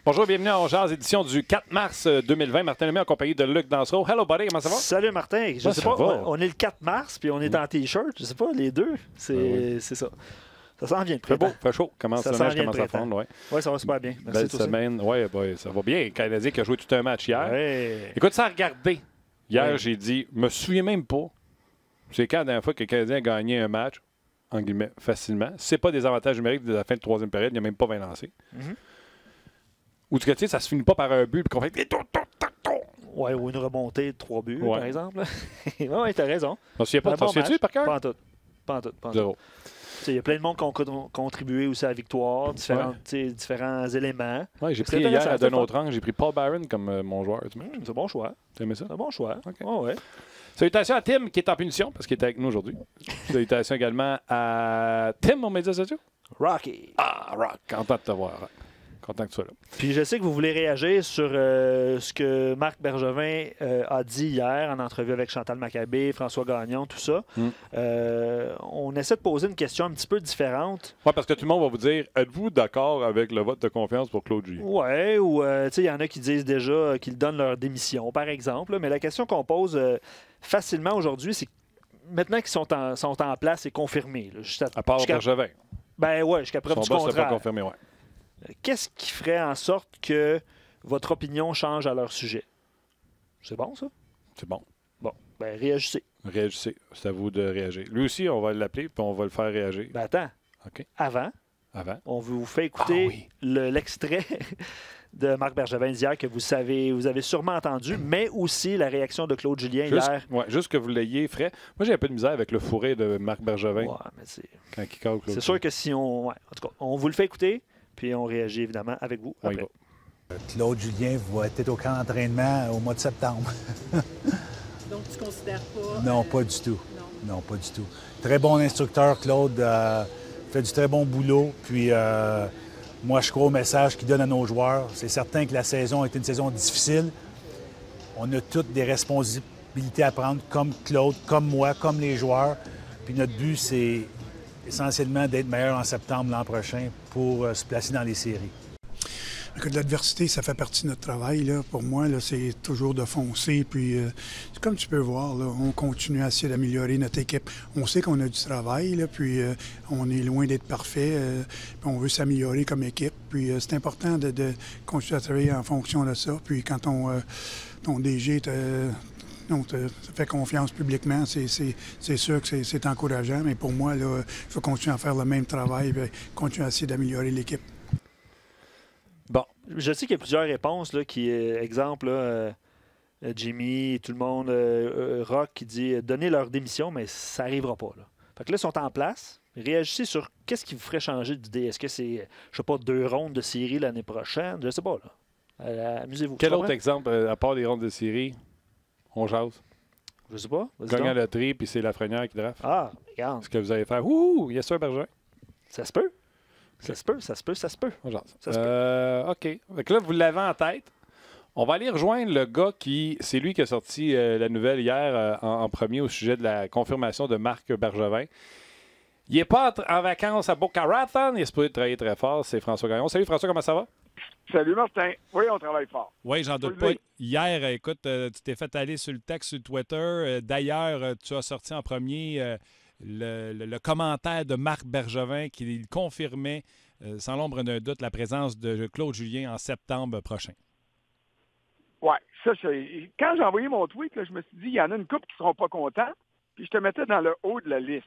Bonjour, bienvenue à On Jase, édition du 4 mars 2020. Martin Lemay en compagnie de Luc Dansereau. Hello, buddy, comment ça va? Salut, Martin. Je sais pas, on est le 4 mars, puis on est en T-shirt. Je sais pas, les deux. C'est ça. Ça s'en vient de Fait beau, fait chaud. Commence à fondre, ouais. Oui, ça va super bien. Merci. Belle semaine. Oui, ça va bien. Le Canadien qui a joué tout un match hier. Ouais. Écoute, ça a regardé. Hier, j'ai dit, je me souviens même pas. C'est quand la dernière fois que le Canadien a gagné un match, en guillemets, facilement. C'est pas des avantages numériques de la fin de troisième période, il n'y a même pas 20 lancés. Ou tu sais, ça se finit pas par un but, puis qu'on fait. Ouais, ou une remontée de 3 buts, par exemple. Oui, t'as raison. On s'y est pas. T'en souviens-tu par cœur? Pas en tout. Zéro. Il y a plein de monde qui ont contribué aussi à la victoire, différents éléments. Ouais, j'ai pris hier à d'un autre angle, j'ai pris Paul Byron comme mon joueur. C'est un bon choix. Tu aimé ça? C'est un bon choix. Okay. Oh, ouais. Salutations à Tim qui est en punition parce qu'il est avec nous aujourd'hui. Salutations également à Tim, mon média social. Rocky. Ah, Rock. Content de te voir, Rock. Content que tu sois là. Puis je sais que vous voulez réagir sur ce que Marc Bergevin a dit hier en entrevue avec Chantal Maccabé, François Gagnon, tout ça. On essaie de poser une question un petit peu différente. Oui, parce que tout le monde va vous dire, êtes-vous d'accord avec le vote de confiance pour Claude Julien? Oui, ou il y en a qui disent déjà qu'ils donnent leur démission, par exemple. Mais la question qu'on pose facilement aujourd'hui, c'est maintenant qu'ils sont en place, c'est confirmé. Là, à part Bergevin. Ben oui, jusqu'à preuve du contraire. Son boss, pas confirmé, ouais. Qu'est-ce qui ferait en sorte que votre opinion change à leur sujet? C'est bon, ça? C'est bon. Bon, ben réagissez. Réagissez. C'est à vous de réagir. Lui aussi, on va l'appeler puis on va le faire réagir. Ben attends. OK. Avant, on vous fait écouter l'extrait de Marc Bergevin d'hier que vous avez sûrement entendu, mais aussi la réaction de Claude Julien hier. Oui, juste que vous l'ayez frais. Moi, j'ai un peu de misère avec le fourré de Marc Bergevin. Ouais, mais quand il colle Claude. C'est sûr que si on... Ouais, en tout cas, on vous le fait écouter. Puis on réagit évidemment avec vous après. Claude Julien va être au camp d'entraînement au mois de septembre. Donc tu ne considères pas... Non, pas du tout. Non, pas du tout. Très bon instructeur, Claude. Fait du très bon boulot. Puis moi, je crois au message qu'il donne à nos joueurs. C'est certain que la saison a été une saison difficile. On a toutes des responsabilités à prendre, comme Claude, comme moi, comme les joueurs. Puis notre but, c'est essentiellement d'être meilleur en septembre l'an prochain pour se placer dans les séries. L'adversité, ça fait partie de notre travail. Là. Pour moi, là, c'est toujours de foncer. Puis, comme tu peux voir, là, on continue à essayer d'améliorer notre équipe. On sait qu'on a du travail, là, puis on est loin d'être parfait. Puis on veut s'améliorer comme équipe. Puis c'est important de continuer à travailler en fonction de ça. Puis quand ton DG ça fait confiance publiquement, c'est sûr que c'est encourageant, mais pour moi, il faut continuer à faire le même travail et continuer à essayer d'améliorer l'équipe. Bon, je sais qu'il y a plusieurs réponses, là, exemple, là, Jimmy, tout le monde, Rock qui dit donner leur démission, mais ça n'arrivera pas. Là. Fait que là, ils sont en place. Réagissez sur qu'est-ce qui vous ferait changer d'idée. Est-ce que c'est, je sais pas, 2 rondes de série l'année prochaine? Je sais pas, là. Amusez-vous. Quel autre exemple, à part les rondes de série? On jase. Je sais pas. Gagne à la loterie, puis c'est Lafrenière qui draft. Ah, regarde. Ce que vous allez faire. Ouh, yes sir, Bergevin. Ça se peut. Ça se peut. On jase. OK. Donc là, vous l'avez en tête. On va aller rejoindre le gars c'est lui qui a sorti la nouvelle hier en premier au sujet de la confirmation de Marc Bergevin. Il n'est pas en vacances à Boca Raton. Il est supposé travailler très fort. C'est François Gagnon. Salut François, comment ça va? Salut Martin. Oui, on travaille fort. Oui, j'en doute pas. Hier, écoute, tu t'es fait aller sur le texte sur Twitter. D'ailleurs, tu as sorti en premier le commentaire de Marc Bergevin qui confirmait, sans l'ombre d'un doute, la présence de Claude Julien en septembre prochain. Oui, ça, quand j'ai envoyé mon tweet, là, je me suis dit, il y en a une couple qui ne seront pas contents, puis je te mettais dans le haut de la liste.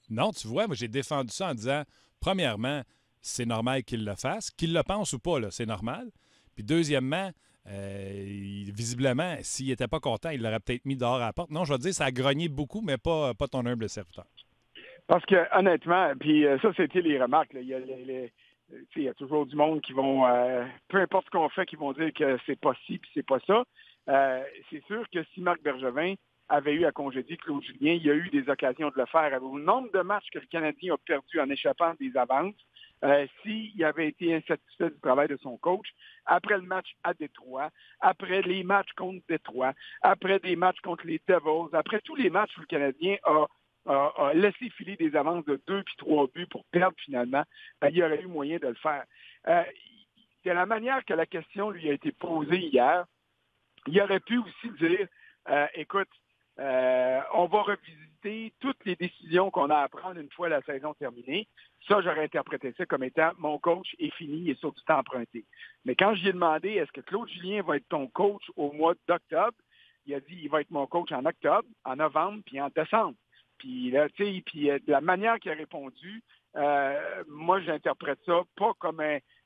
Non, tu vois, moi, j'ai défendu ça en disant, premièrement, c'est normal qu'il le fasse. Qu'il le pense ou pas, là, c'est normal. Puis deuxièmement, visiblement, s'il n'était pas content, il l'aurait peut-être mis dehors à la porte. Non, je vais te dire, ça a grogné beaucoup, mais pas ton humble serviteur. Parce que, honnêtement, puis ça, c'était les remarques. Là. Il y a toujours du monde qui vont, peu importe ce qu'on fait, qui vont dire que c'est pas ci puis c'est pas ça. C'est sûr que si Marc Bergevin avait eu à congédier Claude Julien, il y a eu des occasions de le faire. Au nombre de matchs que le Canadien a perdu en échappant des avances, s'il avait été insatisfait du travail de son coach, après le match à Détroit, après les matchs contre Détroit, après des matchs contre les Devils, après tous les matchs où le Canadien a laissé filer des avances de 2 puis 3 buts pour perdre finalement, il y aurait eu moyen de le faire. de la manière que la question lui a été posée hier, il aurait pu aussi dire, écoute, on va revisiter toutes les décisions qu'on a à prendre une fois la saison terminée. Ça, j'aurais interprété ça comme étant mon coach est fini, il est sur du temps emprunté. Mais quand je lui ai demandé, est-ce que Claude Julien va être ton coach au mois d'octobre, il a dit, il va être mon coach en octobre, en novembre, puis en décembre. Puis là, tu sais, de la manière qu'il a répondu, moi, j'interprète ça pas comme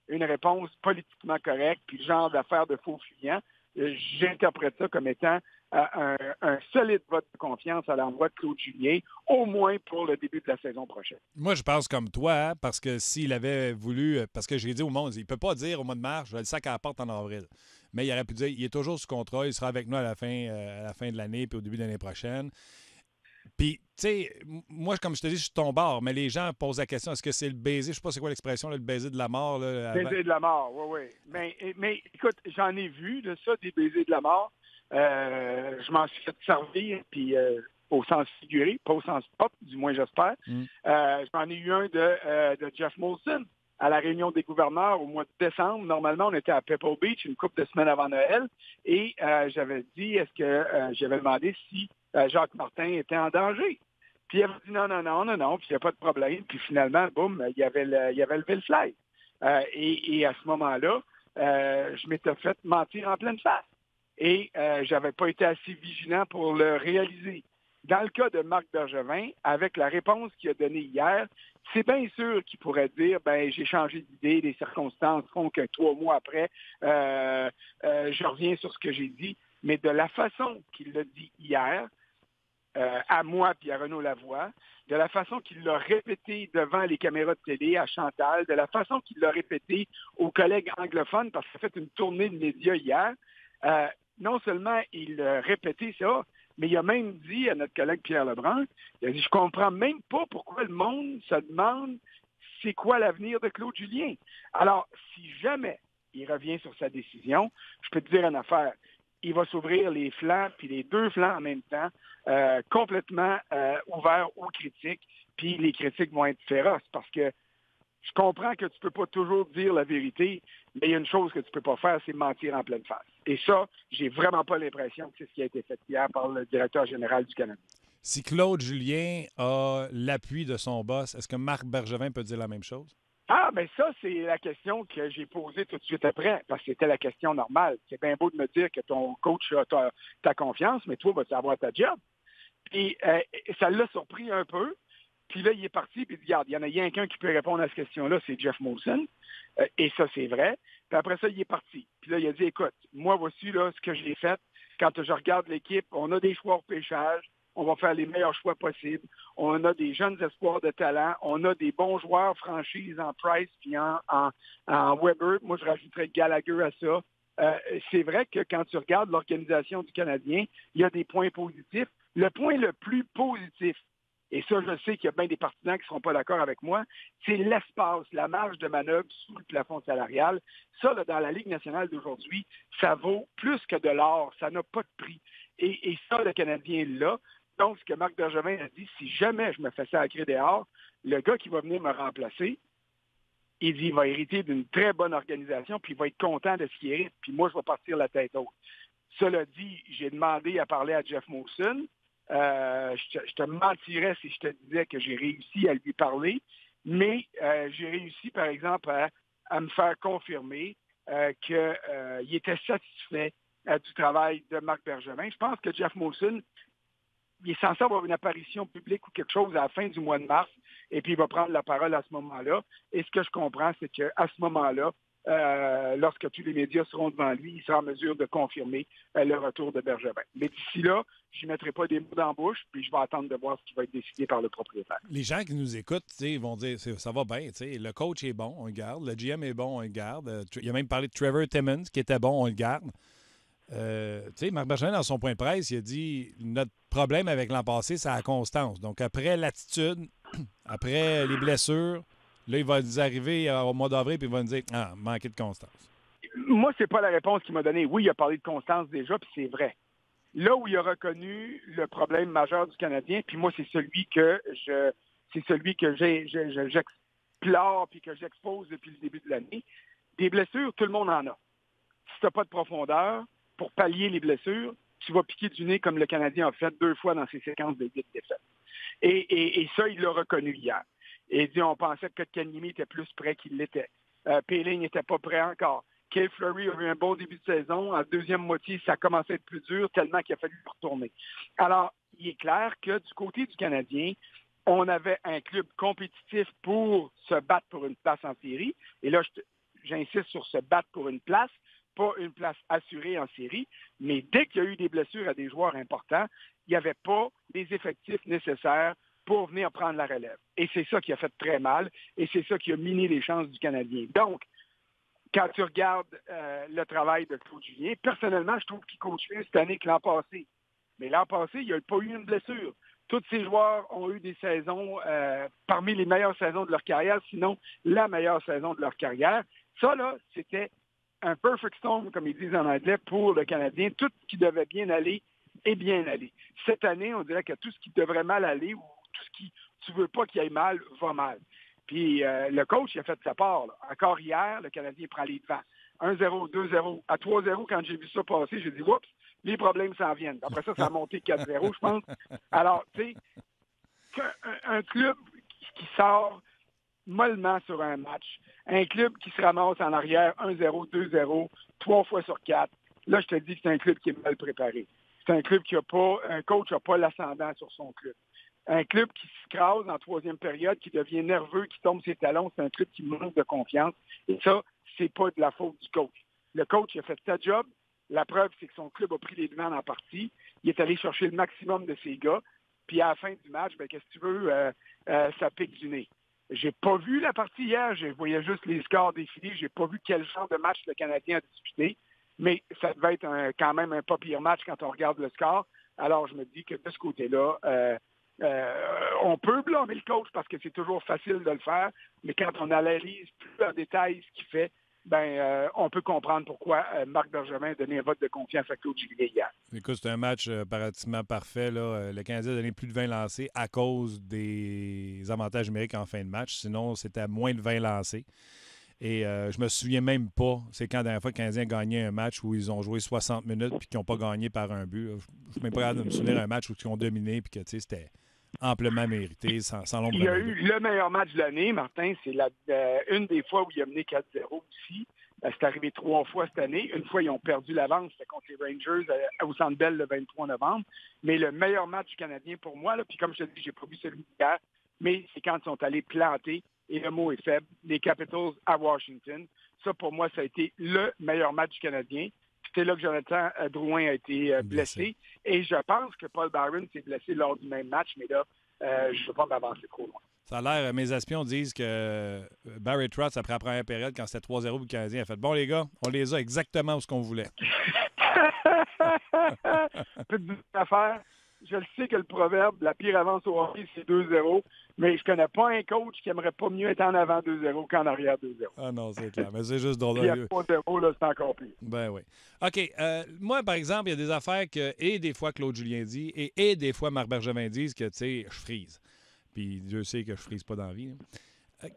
une réponse politiquement correcte, puis le genre d'affaire de faux fuyant. J'interprète ça comme étant un solide vote de confiance à l'endroit de Claude Julien, au moins pour le début de la saison prochaine. Moi, je pense comme toi, hein, parce que s'il avait voulu, parce que j'ai dit au monde, il ne peut pas dire au mois de mars, je vais le sac à la porte en avril. Mais il aurait pu dire, il est toujours sous contrat, il sera avec nous à la fin de l'année puis au début de l'année prochaine. Puis, tu sais, moi, comme je te dis, je suis ton bord, mais les gens posent la question, est-ce que c'est le baiser, je sais pas c'est quoi l'expression, là, le baiser de la mort? Là, baiser de la mort, oui, oui. Mais écoute, j'en ai vu de ça, des baisers de la mort. Je m'en suis fait servir, puis au sens figuré, pas au sens pop, du moins j'espère. J'en ai eu un de Jeff Molson à la réunion des gouverneurs au mois de décembre. Normalement, on était à Pebble Beach une couple de semaines avant Noël, et j'avais dit, j'avais demandé si Jacques Martin était en danger. Puis il avait dit non, puis il n'y a pas de problème. Puis finalement, boum, il avait levé le flag. Et à ce moment-là, je m'étais fait mentir en pleine face. Et j'avais pas été assez vigilant pour le réaliser. Dans le cas de Marc Bergevin, avec la réponse qu'il a donnée hier, c'est bien sûr qu'il pourrait dire, j'ai changé d'idée, les circonstances font que 3 mois après, je reviens sur ce que j'ai dit. Mais de la façon qu'il l'a dit hier, à moi puis à Renaud Lavoie, de la façon qu'il l'a répété devant les caméras de télé à Chantal, de la façon qu'il l'a répété aux collègues anglophones, parce qu'il a fait une tournée de médias hier, non seulement il a répété ça, mais il a même dit à notre collègue Pierre Lebrun, il a dit, je comprends même pas pourquoi le monde se demande c'est quoi l'avenir de Claude Julien. Alors, si jamais il revient sur sa décision, je peux te dire une affaire, il va s'ouvrir les flancs, puis les 2 flancs en même temps, complètement ouverts aux critiques, puis les critiques vont être féroces, parce que je comprends que tu ne peux pas toujours dire la vérité, mais il y a une chose que tu ne peux pas faire, c'est mentir en pleine face. Et ça, j'ai vraiment pas l'impression que c'est ce qui a été fait hier par le directeur général du Canada. Si Claude Julien a l'appui de son boss, est-ce que Marc Bergevin peut dire la même chose? Ah, mais ça, c'est la question que j'ai posée tout de suite après, parce que c'était la question normale. C'est bien beau de me dire que ton coach a ta confiance, mais toi, vas-tu avoir ta job? Puis ça l'a surpris un peu. Puis là, il est parti, puis il dit, regarde, il y en a rien qu'un qui peut répondre à cette question-là, c'est Jeff Molson. Et ça, c'est vrai. Puis après ça, il est parti. Puis là, il a dit, écoute, moi, voici là ce que j'ai fait. Quand je regarde l'équipe, on a des choix au repêchage. On va faire les meilleurs choix possibles. On a des jeunes espoirs de talent. On a des bons joueurs franchises en Price puis en Weber. Moi, je rajouterais Gallagher à ça. C'est vrai que quand tu regardes l'organisation du Canadien, il y a des points positifs. Le point le plus positif, et ça, je sais qu'il y a bien des partisans qui ne seront pas d'accord avec moi, c'est l'espace, la marge de manœuvre sous le plafond salarial. Ça, là, dans la Ligue nationale d'aujourd'hui, ça vaut plus que de l'or. Ça n'a pas de prix. Et ça, le Canadien l'a. Donc, ce que Marc Bergevin a dit, si jamais je me fais sacrer dehors, le gars qui va venir me remplacer, il dit, il va hériter d'une très bonne organisation, puis il va être content de ce qu'il hérite, puis moi, je vais partir la tête haute. Cela dit, j'ai demandé à parler à Jeff Molson. Je te mentirais si je te disais que j'ai réussi à lui parler, mais j'ai réussi, par exemple, à me faire confirmer qu'il était satisfait du travail de Marc Bergevin. Je pense que Jeff Molson, il est censé avoir une apparition publique ou quelque chose à la fin du mois de mars, et puis il va prendre la parole à ce moment-là. Et ce que je comprends, c'est qu'à ce moment-là, lorsque tous les médias seront devant lui, il sera en mesure de confirmer le retour de Bergevin. Mais d'ici là, je ne mettrai pas des mots dans la bouche, puis je vais attendre de voir ce qui va être décidé par le propriétaire. Les gens qui nous écoutent, ils vont dire ça va bien, le coach est bon, on le garde, le GM est bon, on le garde. Il a même parlé de Trevor Timmons, qui était bon, on le garde. Marc Bergevin, dans son point de presse, il a dit notre problème avec l'an passé, c'est la constance. Donc, après l'attitude, après les blessures, là, il va nous arriver au mois d'avril et il va nous dire manquer de constance. Moi, c'est pas la réponse qu'il m'a donnée. Oui, il a parlé de constance déjà, puis c'est vrai. Là où il a reconnu le problème majeur du Canadien, puis moi, c'est celui que j'explore puis que j'expose depuis le début de l'année. Des blessures, tout le monde en a. Si tu n'as pas de profondeur, pour pallier les blessures, tu vas piquer du nez comme le Canadien a fait 2 fois dans ses séquences de 8 défaites. Et ça, il l'a reconnu hier. Et il dit, on pensait que Kotkaniemi était plus prêt qu'il l'était. Poehling n'était pas prêt encore. Cale Fleury a eu un bon début de saison. En deuxième moitié, ça a commencé à être plus dur tellement qu'il a fallu retourner. Alors, il est clair que du côté du Canadien, on avait un club compétitif pour se battre pour une place en série. Et là, j'insiste sur se battre pour une place, pas une place assurée en série. Mais dès qu'il y a eu des blessures à des joueurs importants, il n'y avait pas les effectifs nécessaires pour venir prendre la relève. Et c'est ça qui a fait très mal. Et c'est ça qui a miné les chances du Canadien. Donc, quand tu regardes le travail de Claude Julien, personnellement, je trouve qu'il coach mieux cette année que l'an passé. Mais l'an passé, il n'y a pas eu une blessure. Tous ces joueurs ont eu des saisons parmi les meilleures saisons de leur carrière, sinon la meilleure saison de leur carrière. Ça, là, c'était un perfect storm, comme ils disent en anglais, pour le Canadien. Tout ce qui devait bien aller est bien allé. Cette année, on dirait que tout ce qui devrait mal aller ou tout ce qui tu veux pas qu'il aille mal, va mal. Puis le coach, il a fait de sa part. Là. Encore hier, le Canadien prend les devants. 1-0, 2-0, à 3-0, quand j'ai vu ça passer, j'ai dit, oups, les problèmes s'en viennent. Après ça, ça a monté 4-0, je pense. Alors, tu sais, un club qui sort mollement sur un match, un club qui se ramasse en arrière 1-0, 2-0, 3 fois sur 4, là, je te dis que c'est un club qui est mal préparé. C'est un club qui a pas, un coach n'a pas l'ascendant sur son club. Un club qui s'écrase en troisième période, qui devient nerveux, qui tombe ses talons, c'est un club qui manque de confiance. Et ça, c'est pas de la faute du coach. Le coach il a fait sa job. La preuve, c'est que son club a pris les devants en partie. Il est allé chercher le maximum de ses gars. Puis à la fin du match, ben, qu'est-ce que tu veux, ça pique du nez. J'ai pas vu la partie hier. Je voyais juste les scores défiler. J'ai pas vu quel genre de match le Canadien a disputé. Mais ça devait être quand même un pas pire match quand on regarde le score. Alors, je me dis que de ce côté-là, on peut blâmer le coach parce que c'est toujours facile de le faire, mais quand on analyse plus en détail ce qu'il fait, on peut comprendre pourquoi Marc Bergevin a donné un vote de confiance à Claude Julien hier. Écoute, c'est un match pratiquement parfait. Là. Le Canadien a donné plus de 20 lancés à cause des avantages numériques en fin de match. Sinon, c'était à moins de 20 lancés. Et je me souviens même pas, c'est quand la dernière fois que le Canadien a gagné un match où ils ont joué 60 minutes puis qu'ils n'ont pas gagné par un but. Je ne suis même pas capable de me souvenir d'un match où ils ont dominé puis que c'était amplement mérité, sans l'ombre de Il y a eu le meilleur match de l'année, Martin. C'est une des fois où il a mené 4-0 aussi. C'est arrivé 3 fois cette année. Une fois, ils ont perdu l'avance, c'était contre les Rangers au Centre Bell le 23 novembre. Mais le meilleur match du Canadien pour moi, là, puis comme je te dis, j'ai pas vu celui d'hier, mais c'est quand ils sont allés planter, et le mot est faible, les Capitals à Washington. Ça, pour moi, ça a été le meilleur match du Canadien. C'était là que Jonathan Drouin a été blessé. Et je pense que Paul Byron s'est blessé lors du même match, mais là, je ne veux pas m'avancer trop loin. Ça a l'air, mes espions disent que Barry Trotz, après la première période, quand c'était 3-0 pour le Canadien, a fait « Bon, les gars, on les a exactement où ce qu'on voulait. » Petite affaire. Je le sais que le proverbe, la pire avance au hockey, c'est 2-0, mais je connais pas un coach qui aimerait pas mieux être en avant 2-0 qu'en arrière 2-0. Ah non, c'est clair. Mais c'est juste drôle. Puis à 3-0, là, c'est encore pire. Ben oui. OK. Moi, par exemple, il y a des affaires que, et des fois, Claude Julien dit, et des fois, Marc Bergevin disent que, tu sais, je frise. Puis Dieu sait que je frise pas dans la vie.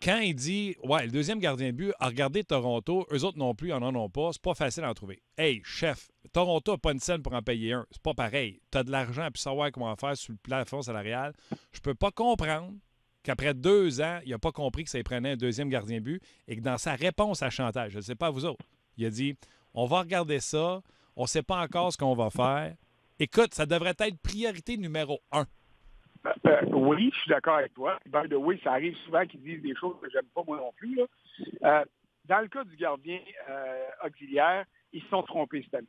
Quand il dit, ouais, le deuxième gardien de but, regardez Toronto, eux autres non plus, en ont pas, c'est pas facile à en trouver. Hey, chef, Toronto n'a pas une scène pour en payer un. C'est pas pareil. Tu as de l'argent et savoir comment faire sur le plafond salarial. Je peux pas comprendre qu'après 2 ans, il n'a pas compris que ça y prenait un deuxième gardien de but et que dans sa réponse à chantage, je ne sais pas vous autres, il a dit, on va regarder ça, on ne sait pas encore ce qu'on va faire. Écoute, ça devrait être priorité numéro 1. Oui, je suis d'accord avec toi. By the way, ça arrive souvent qu'ils disent des choses que j'aime pas moi non plus. Là. Dans le cas du gardien auxiliaire, ils se sont trompés cette année.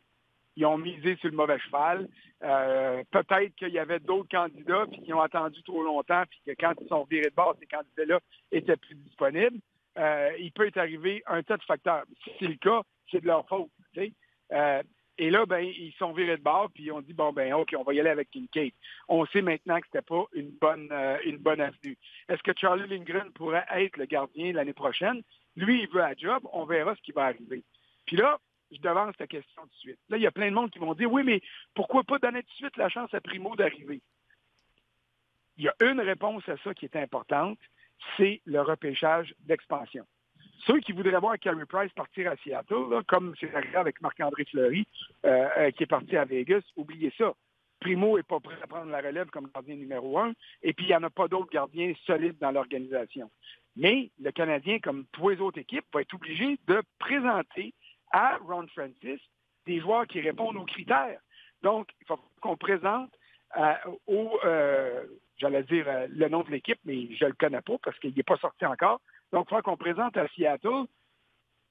Ils ont misé sur le mauvais cheval. Peut-être qu'il y avait d'autres candidats puis qui ont attendu trop longtemps puis que quand ils sont virés de bord, ces candidats-là étaient plus disponibles. Il peut être arrivé un tas de facteurs. Si c'est le cas, c'est de leur faute. Tu sais. Et là, ils sont virés de bord, puis ils ont dit, OK, on va y aller avec Kincaid. On sait maintenant que c'était pas une bonne avenue. Est-ce que Charlie Lindgren pourrait être le gardien l'année prochaine? Lui, il veut un job, on verra ce qui va arriver. Puis là, je devance ta question tout de suite. Là, il y a plein de monde qui vont dire, oui, mais pourquoi pas donner tout de suite la chance à Primo d'arriver? Il y a une réponse à ça qui est importante, c'est le repêchage d'expansion. Ceux qui voudraient voir Carey Price partir à Seattle, là, comme c'est arrivé avec Marc-André Fleury, qui est parti à Vegas, oubliez ça. Primo n'est pas prêt à prendre la relève comme gardien numéro 1, et puis il n'y en a pas d'autres gardiens solides dans l'organisation. Mais le Canadien, comme tous les autres équipes, va être obligé de présenter à Ron Francis des joueurs qui répondent aux critères. Donc, il faut qu'on présente j'allais dire le nom de l'équipe, mais je ne le connais pas parce qu'il n'est pas sorti encore. Donc, il faut qu'on présente à Seattle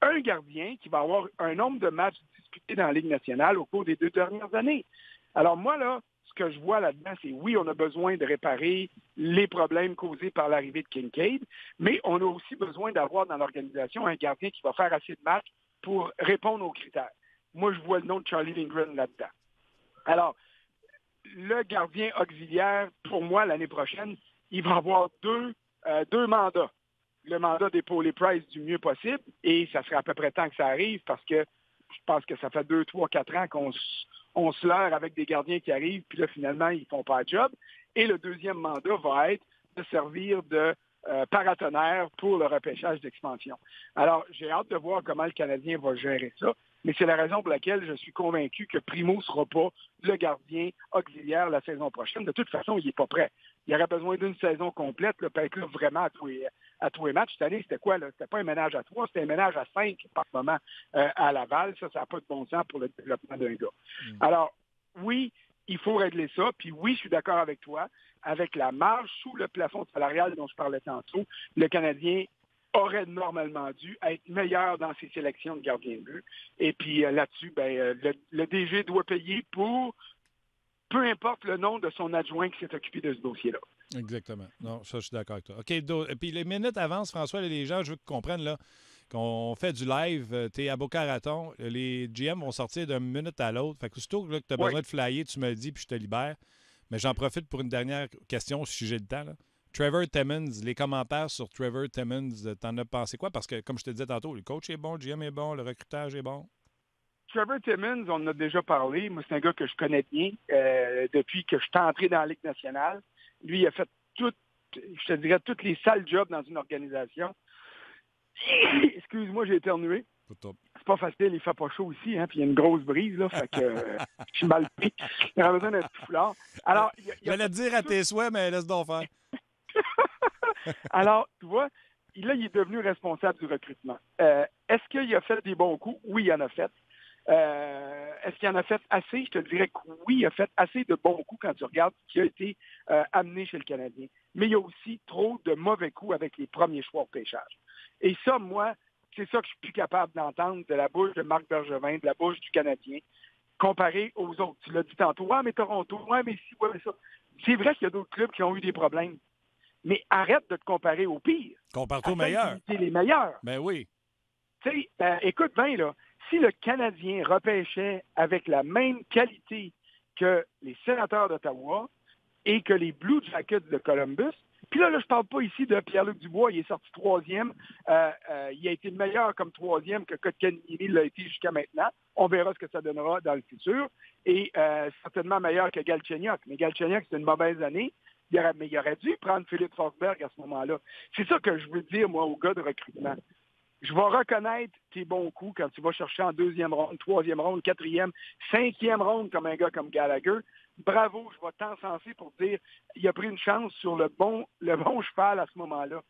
un gardien qui va avoir un nombre de matchs disputés dans la Ligue nationale au cours des 2 dernières années. Alors moi, là, ce que je vois là-dedans, c'est oui, on a besoin de réparer les problèmes causés par l'arrivée de Kincaid, mais on a aussi besoin d'avoir dans l'organisation un gardien qui va faire assez de matchs pour répondre aux critères. Moi, je vois le nom de Charlie Lindgren là-dedans. Alors, le gardien auxiliaire, pour moi, l'année prochaine, il va avoir deux mandats. Le mandat d'épauler Price du mieux possible, et ça serait à peu près temps que ça arrive parce que je pense que ça fait 2, 3, 4 ans qu'on se leurre avec des gardiens qui arrivent, puis là, finalement, ils font pas le job. Et le deuxième mandat va être de servir de paratonnerre pour le repêchage d'expansion. Alors, j'ai hâte de voir comment le Canadien va gérer ça, mais c'est la raison pour laquelle je suis convaincu que Primo ne sera pas le gardien auxiliaire la saison prochaine. De toute façon, il n'est pas prêt. Il aurait besoin d'une saison complète, là, pour être là vraiment à tous les matchs. Cette année, c'était quoi? Là? C'était pas un ménage à 3, c'était un ménage à 5 par moment à Laval. Ça n'a pas de bon sens pour le développement d'un gars. Alors, oui, il faut régler ça. Puis oui, je suis d'accord avec toi. Avec la marge sous le plafond salarial dont je parlais tantôt, le Canadien aurait normalement dû être meilleur dans ses sélections de gardiens de but. Et puis là-dessus, le DG doit payer pour peu importe le nom de son adjoint qui s'est occupé de ce dossier-là. Exactement. Non, ça, je suis d'accord avec toi. OK, et puis les minutes avancent, François, les gens, je veux qu'ils comprennent là, qu'on fait du live, tu es à Boca Raton, les GM vont sortir d'une minute à l'autre. Fait que aussitôt que tu as besoin de flyer, tu me le dis, puis je te libère. Mais j'en profite pour une dernière question, si j'ai le temps. Là. Trevor Timmins, les commentaires sur Trevor Timmins, t'en as pensé quoi? Parce que, comme je te disais tantôt, le coach est bon, le GM est bon, le recrutage est bon. Trevor Timmins, on en a déjà parlé. Moi, c'est un gars que je connais bien depuis que je suis entré dans la Ligue nationale. Lui, il a fait tous les sales jobs dans une organisation. Excuse-moi, j'ai éternué. C'est pas facile, il fait pas chaud ici, hein, puis il y a une grosse brise, là, fait que je suis mal pris. Il a besoin d'un petit foulard. Alors, j'allais te dire à tes souhaits, mais laisse donc faire. Alors, tu vois, là, il est devenu responsable du recrutement. Est-ce qu'il a fait des bons coups? Oui, il en a fait. Est-ce qu'il en a fait assez? Je te dirais que oui, il a fait assez de bons coups quand tu regardes ce qui a été amené chez le Canadien. Mais il y a aussi trop de mauvais coups avec les premiers choix au pêchage. Et ça, moi, c'est ça que je suis plus capable d'entendre de la bouche de Marc Bergevin, de la bouche du Canadien, comparé aux autres. Tu l'as dit tantôt, mais Toronto, mais si, mais ça. C'est vrai qu'il y a d'autres clubs qui ont eu des problèmes. Mais arrête de te comparer aux pires. Compare-toi aux meilleurs. C'est les meilleurs. Ben oui. Tu sais, écoute bien, là, si le Canadien repêchait avec la même qualité que les Sénateurs d'Ottawa et que les Blue Jackets de Columbus, puis là, je parle pas ici de Pierre-Luc Dubois, il est sorti 3e. Il a été meilleur comme 3e que Kotkaniemi l'a été jusqu'à maintenant. On verra ce que ça donnera dans le futur. Et certainement meilleur que Galchenyuk. Mais Galchenyuk, c'est une mauvaise année. Mais il aurait dû prendre Philippe Forsberg à ce moment-là. C'est ça que je veux dire, moi, aux gars de recrutement. Je vais reconnaître tes bons coups quand tu vas chercher en 2e ronde, 3e ronde, 4e, 5e ronde comme un gars comme Gallagher. Bravo, je vais t'encenser pour dire il a pris une chance sur le bon cheval à ce moment-là.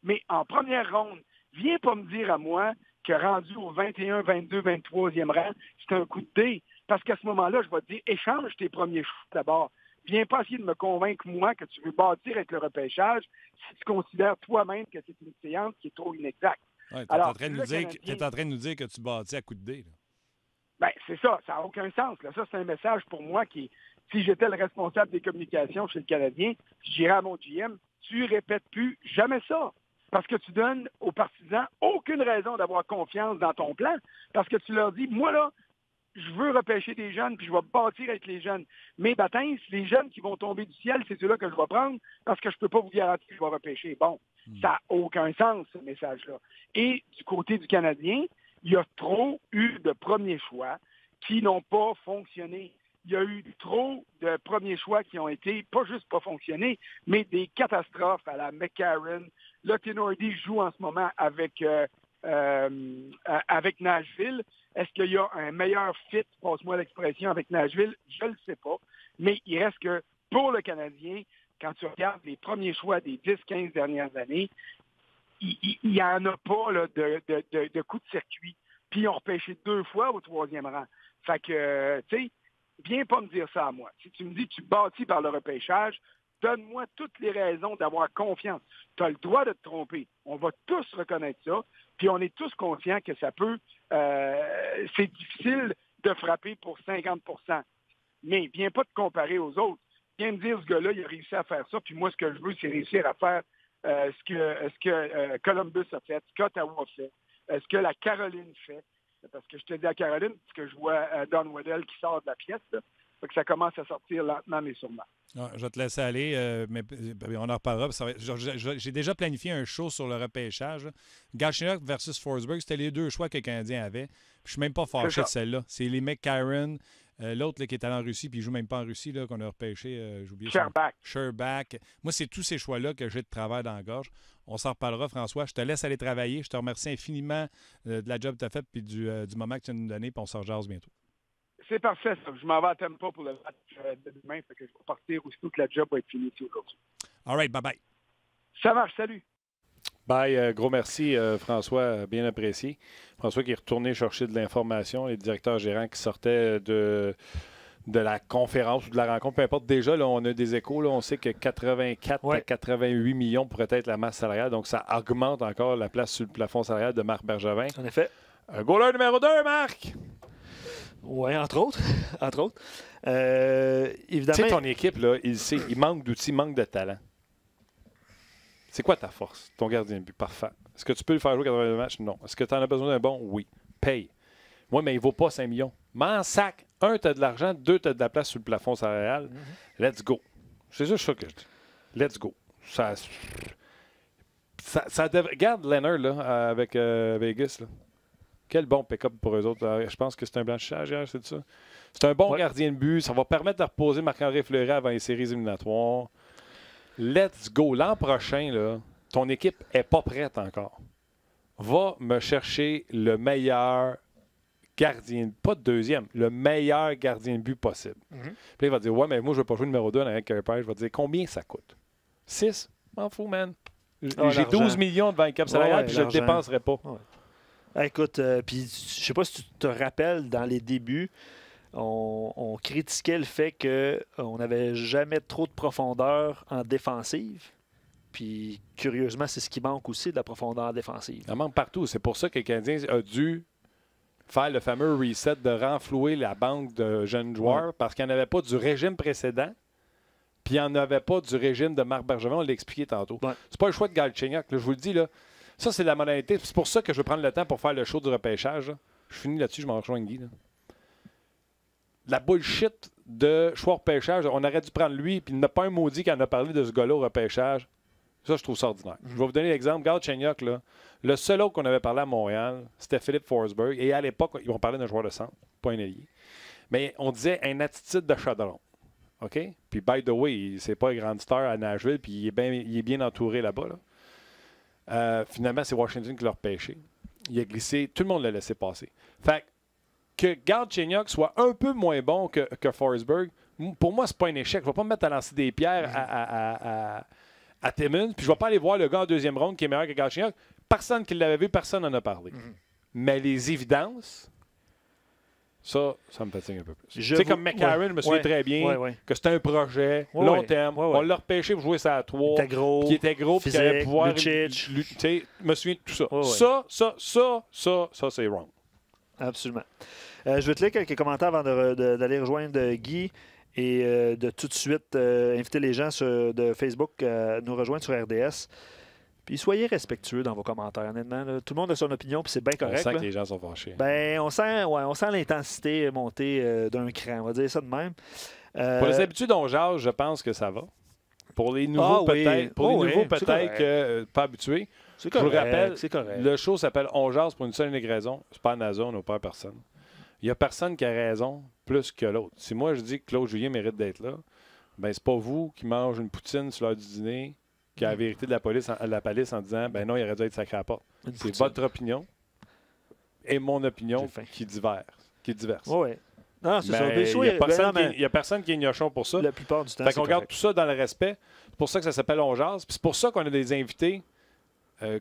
Mais en première ronde, viens pas me dire à moi que rendu au 21, 22, 23e rang, c'est un coup de dé. Parce qu'à ce moment-là, je vais te dire, échange tes premiers choix d'abord. Viens pas essayer de me convaincre, moi, que tu veux bâtir avec le repêchage si tu considères toi-même que c'est une séance qui est trop inexacte. Ouais, tu es en train de nous dire que tu bâtis à coup de dé. Bien, c'est ça. Ça n'a aucun sens. Là. Ça, c'est un message pour moi qui, si j'étais le responsable des communications chez le Canadien, je dirais à mon GM, tu répètes plus jamais ça. Parce que tu donnes aux partisans aucune raison d'avoir confiance dans ton plan. Parce que tu leur dis, moi, là, je veux repêcher des jeunes, puis je vais bâtir avec les jeunes. Mais baptême, les jeunes qui vont tomber du ciel, c'est ceux-là que je vais prendre parce que je ne peux pas vous garantir que je vais repêcher. Bon, ça n'a aucun sens, ce message-là. Et du côté du Canadien, il y a trop eu de premiers choix qui n'ont pas fonctionné. Il y a eu trop de premiers choix qui ont été, pas juste pas fonctionnés, mais des catastrophes à la McCarron. Là, Tenordi joue en ce moment avec avec Nashville. Est-ce qu'il y a un meilleur fit, passe-moi l'expression, avec Nashville? Je ne le sais pas. Mais il reste que pour le Canadien, quand tu regardes les premiers choix des 10-15 dernières années, il n'y en a pas là, de coup de circuit. Puis ils ont repêché 2 fois au 3e rang. Fait que, tu sais, viens pas me dire ça à moi. Si tu me dis que tu bâtis par le repêchage, donne-moi toutes les raisons d'avoir confiance. Tu as le droit de te tromper. On va tous reconnaître ça. Puis on est tous conscients que ça peut... c'est difficile de frapper pour 50%. Mais viens pas te comparer aux autres. Viens me dire, ce gars-là, il a réussi à faire ça. Puis moi, ce que je veux, c'est réussir à faire ce que Columbus a fait, ce qu'Ottawa fait, ce que la Caroline fait. Parce que je te dis à Caroline, parce que je vois Don Waddell qui sort de la pièce, là. Fait que ça commence à sortir lentement, mais sûrement. Ah, je vais te laisser aller, mais on en reparlera. J'ai déjà planifié un show sur le repêchage. Galchenyuk versus Forsberg, c'était les 2 choix que les Canadiens avaient. Puis je ne suis même pas fâché de celle-là. C'est les McCarron, l'autre là, qui est allé en Russie, puis il ne joue même pas en Russie, là, qu'on a repêché. J'ai oublié Sherbak. Moi, c'est tous ces choix-là que j'ai de travers dans la gorge. On s'en reparlera, François. Je te laisse aller travailler. Je te remercie infiniment de la job que tu as faite et du moment que tu nous as donné, puis on se rejase bientôt. C'est parfait, ça. Je m'en vais à Tampa pour le match de demain, fait que je vais partir aussitôt que la job va être finie aujourd'hui. All right, bye-bye. Ça marche, salut. Bye, gros merci, François, bien apprécié. François qui est retourné chercher de l'information, les directeurs gérants qui sortaient de la conférence ou de la rencontre, peu importe. Déjà, là, on a des échos. Là, on sait que 84 à 88 millions pourrait être la masse salariale, donc ça augmente encore la place sur le plafond salarial de Marc Bergevin. En effet. Un goaler numéro 2, Marc! Oui, entre autres. Évidemment. Tu sais, ton équipe, là, il manque d'outils, il manque de talent. C'est quoi ta force? Ton gardien de but, parfait. Est-ce que tu peux le faire jouer 82 matchs? Non. Est-ce que tu en as besoin d'un bon? Oui. Paye. Oui, mais il ne vaut pas 5 millions. Mais sac. 1, tu as de l'argent. 2, tu as de la place sur le plafond salarial. Let's go. C'est juste ça que je dis. Let's go. Regarde Leonard là, avec Vegas. Là. Quel bon pick-up pour eux autres. Je pense que c'est un blanchissage hier, c'est ça? C'est un bon gardien de but. Ça va permettre de reposer Marc-André Fleury avant les séries éliminatoires. Let's go. L'an prochain, là, ton équipe n'est pas prête encore. Va me chercher le meilleur gardien, pas de deuxième, le meilleur gardien de but possible. Puis là, il va dire, ouais, mais moi, je ne veux pas jouer numéro 2 avec Carey Price. Je vais te dire, combien ça coûte? 6? M'en fous, man. J'ai 12 millions devant le cap salarial, puis je ne le dépenserai pas. Écoute, puis je sais pas si tu te rappelles, dans les débuts, on critiquait le fait qu'on n'avait jamais trop de profondeur en défensive. Puis, curieusement, c'est ce qui manque aussi, de la profondeur en défensive. Ça manque partout. C'est pour ça que le Canadien a dû faire le fameux reset de renflouer la banque de jeunes joueurs parce qu'il n'y en avait pas du régime précédent. Puis il n'y en avait pas du régime de Marc Bergevin. On l'a expliqué tantôt. C'est pas le choix de Galchenyuk. Je vous le dis, là. Ça, c'est la modalité. C'est pour ça que je vais prendre le temps pour faire le show du repêchage. Là. Je finis là-dessus, je m'en rejoins Guy. Là. La bullshit de choix repêchage, on aurait dû prendre lui, puis il n'y a pas un maudit qui en a parlé de ce gars-là au repêchage. Ça, je trouve ça ordinaire. Je vais vous donner l'exemple. Galchenyuk, là, le seul autre qu'on avait parlé à Montréal, c'était Philippe Forsberg. Et à l'époque, ils vont parler d'un joueur de centre, pas un ailier. Mais on disait une attitude de chaudron. OK? Puis, by the way, c'est pas un grand star à Nashville, puis il est bien entouré là-bas. Là. Finalement, c'est Washington qui l'a repêché. Il a glissé. Tout le monde l'a laissé passer. Fait que Galchenyuk soit un peu moins bon que Forsberg, pour moi, c'est pas un échec. Je vais pas me mettre à lancer des pierres à Timmins, puis je vais pas aller voir le gars en deuxième ronde qui est meilleur que Galchenyuk. Personne qui l'avait vu, personne n'en a parlé. Mais les évidences, ça me fatigue un peu plus. Tu sais, comme McCarron, je me souviens très bien que c'était un projet long terme. On l'a repêché pour jouer ça à 3. Il était gros, puis il allait pouvoir lutter. Je me souviens de tout ça. Ça, c'est wrong. Absolument. Je vais te lire quelques commentaires avant d'aller rejoindre Guy et de tout de suite inviter les gens de Facebook à nous rejoindre sur RDS. Puis soyez respectueux dans vos commentaires, honnêtement. Là. Tout le monde a son opinion, puis c'est bien correct. On sent que les gens sont fâchés. Ben, on sent l'intensité monter d'un cran. On va dire ça de même. Pour les habitudes on jase, je pense que ça va. Pour les nouveaux, peut-être. Pour les nouveaux, peut-être que pas habitués. Je vous rappelle, le show s'appelle On jase pour une seule et unique raison. C'est pas NASA, on n'a pas personne. Il n'y a personne qui a raison plus que l'autre. Si moi, je dis que Claude Julien mérite d'être là, ben c'est pas vous qui mangez une poutine sur l'heure du dîner qui a la vérité de la palisse en disant ben non, il aurait dû être sacré à la porte. C'est votre opinion, et mon opinion qui diverse. Oui. Non, c'est ça. Il n'y a personne qui est gnochon pour ça. La plupart du temps, fait qu'on garde tout ça dans le respect. C'est pour ça que ça s'appelle On Jase. Puis c'est pour ça qu'on a des invités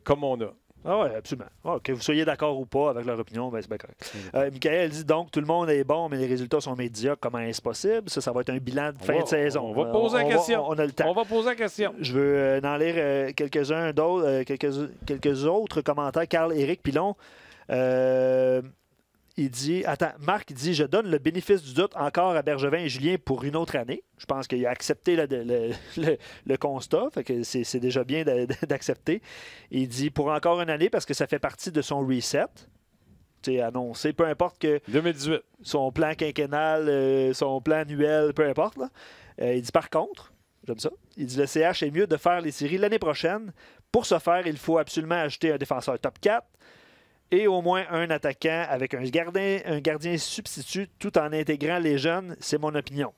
comme on a. Ah oui, absolument. Que vous soyez d'accord ou pas avec leur opinion, ben c'est bien correct. Michael dit donc tout le monde est bon, mais les résultats sont médiocres. Comment est-ce possible? Ça va être un bilan de fin de saison. On va poser la question. On a le temps. On va poser la question. Je veux en lire quelques-uns d'autres, quelques autres commentaires. Carl-Éric Pilon. Il dit, Marc dit, je donne le bénéfice du doute encore à Bergevin et Julien pour une autre année. Je pense qu'il a accepté le constat, fait que c'est déjà bien d'accepter. Il dit pour encore une année parce que ça fait partie de son reset. Tu sais, annoncé, peu importe que 2018. Son plan quinquennal, son plan annuel, peu importe. Là. Il dit par contre, j'aime ça, il dit le CH est mieux de faire les séries l'année prochaine. Pour ce faire, il faut absolument ajouter un défenseur top 4. Et au moins un attaquant avec un gardien substitut tout en intégrant les jeunes, c'est mon opinion.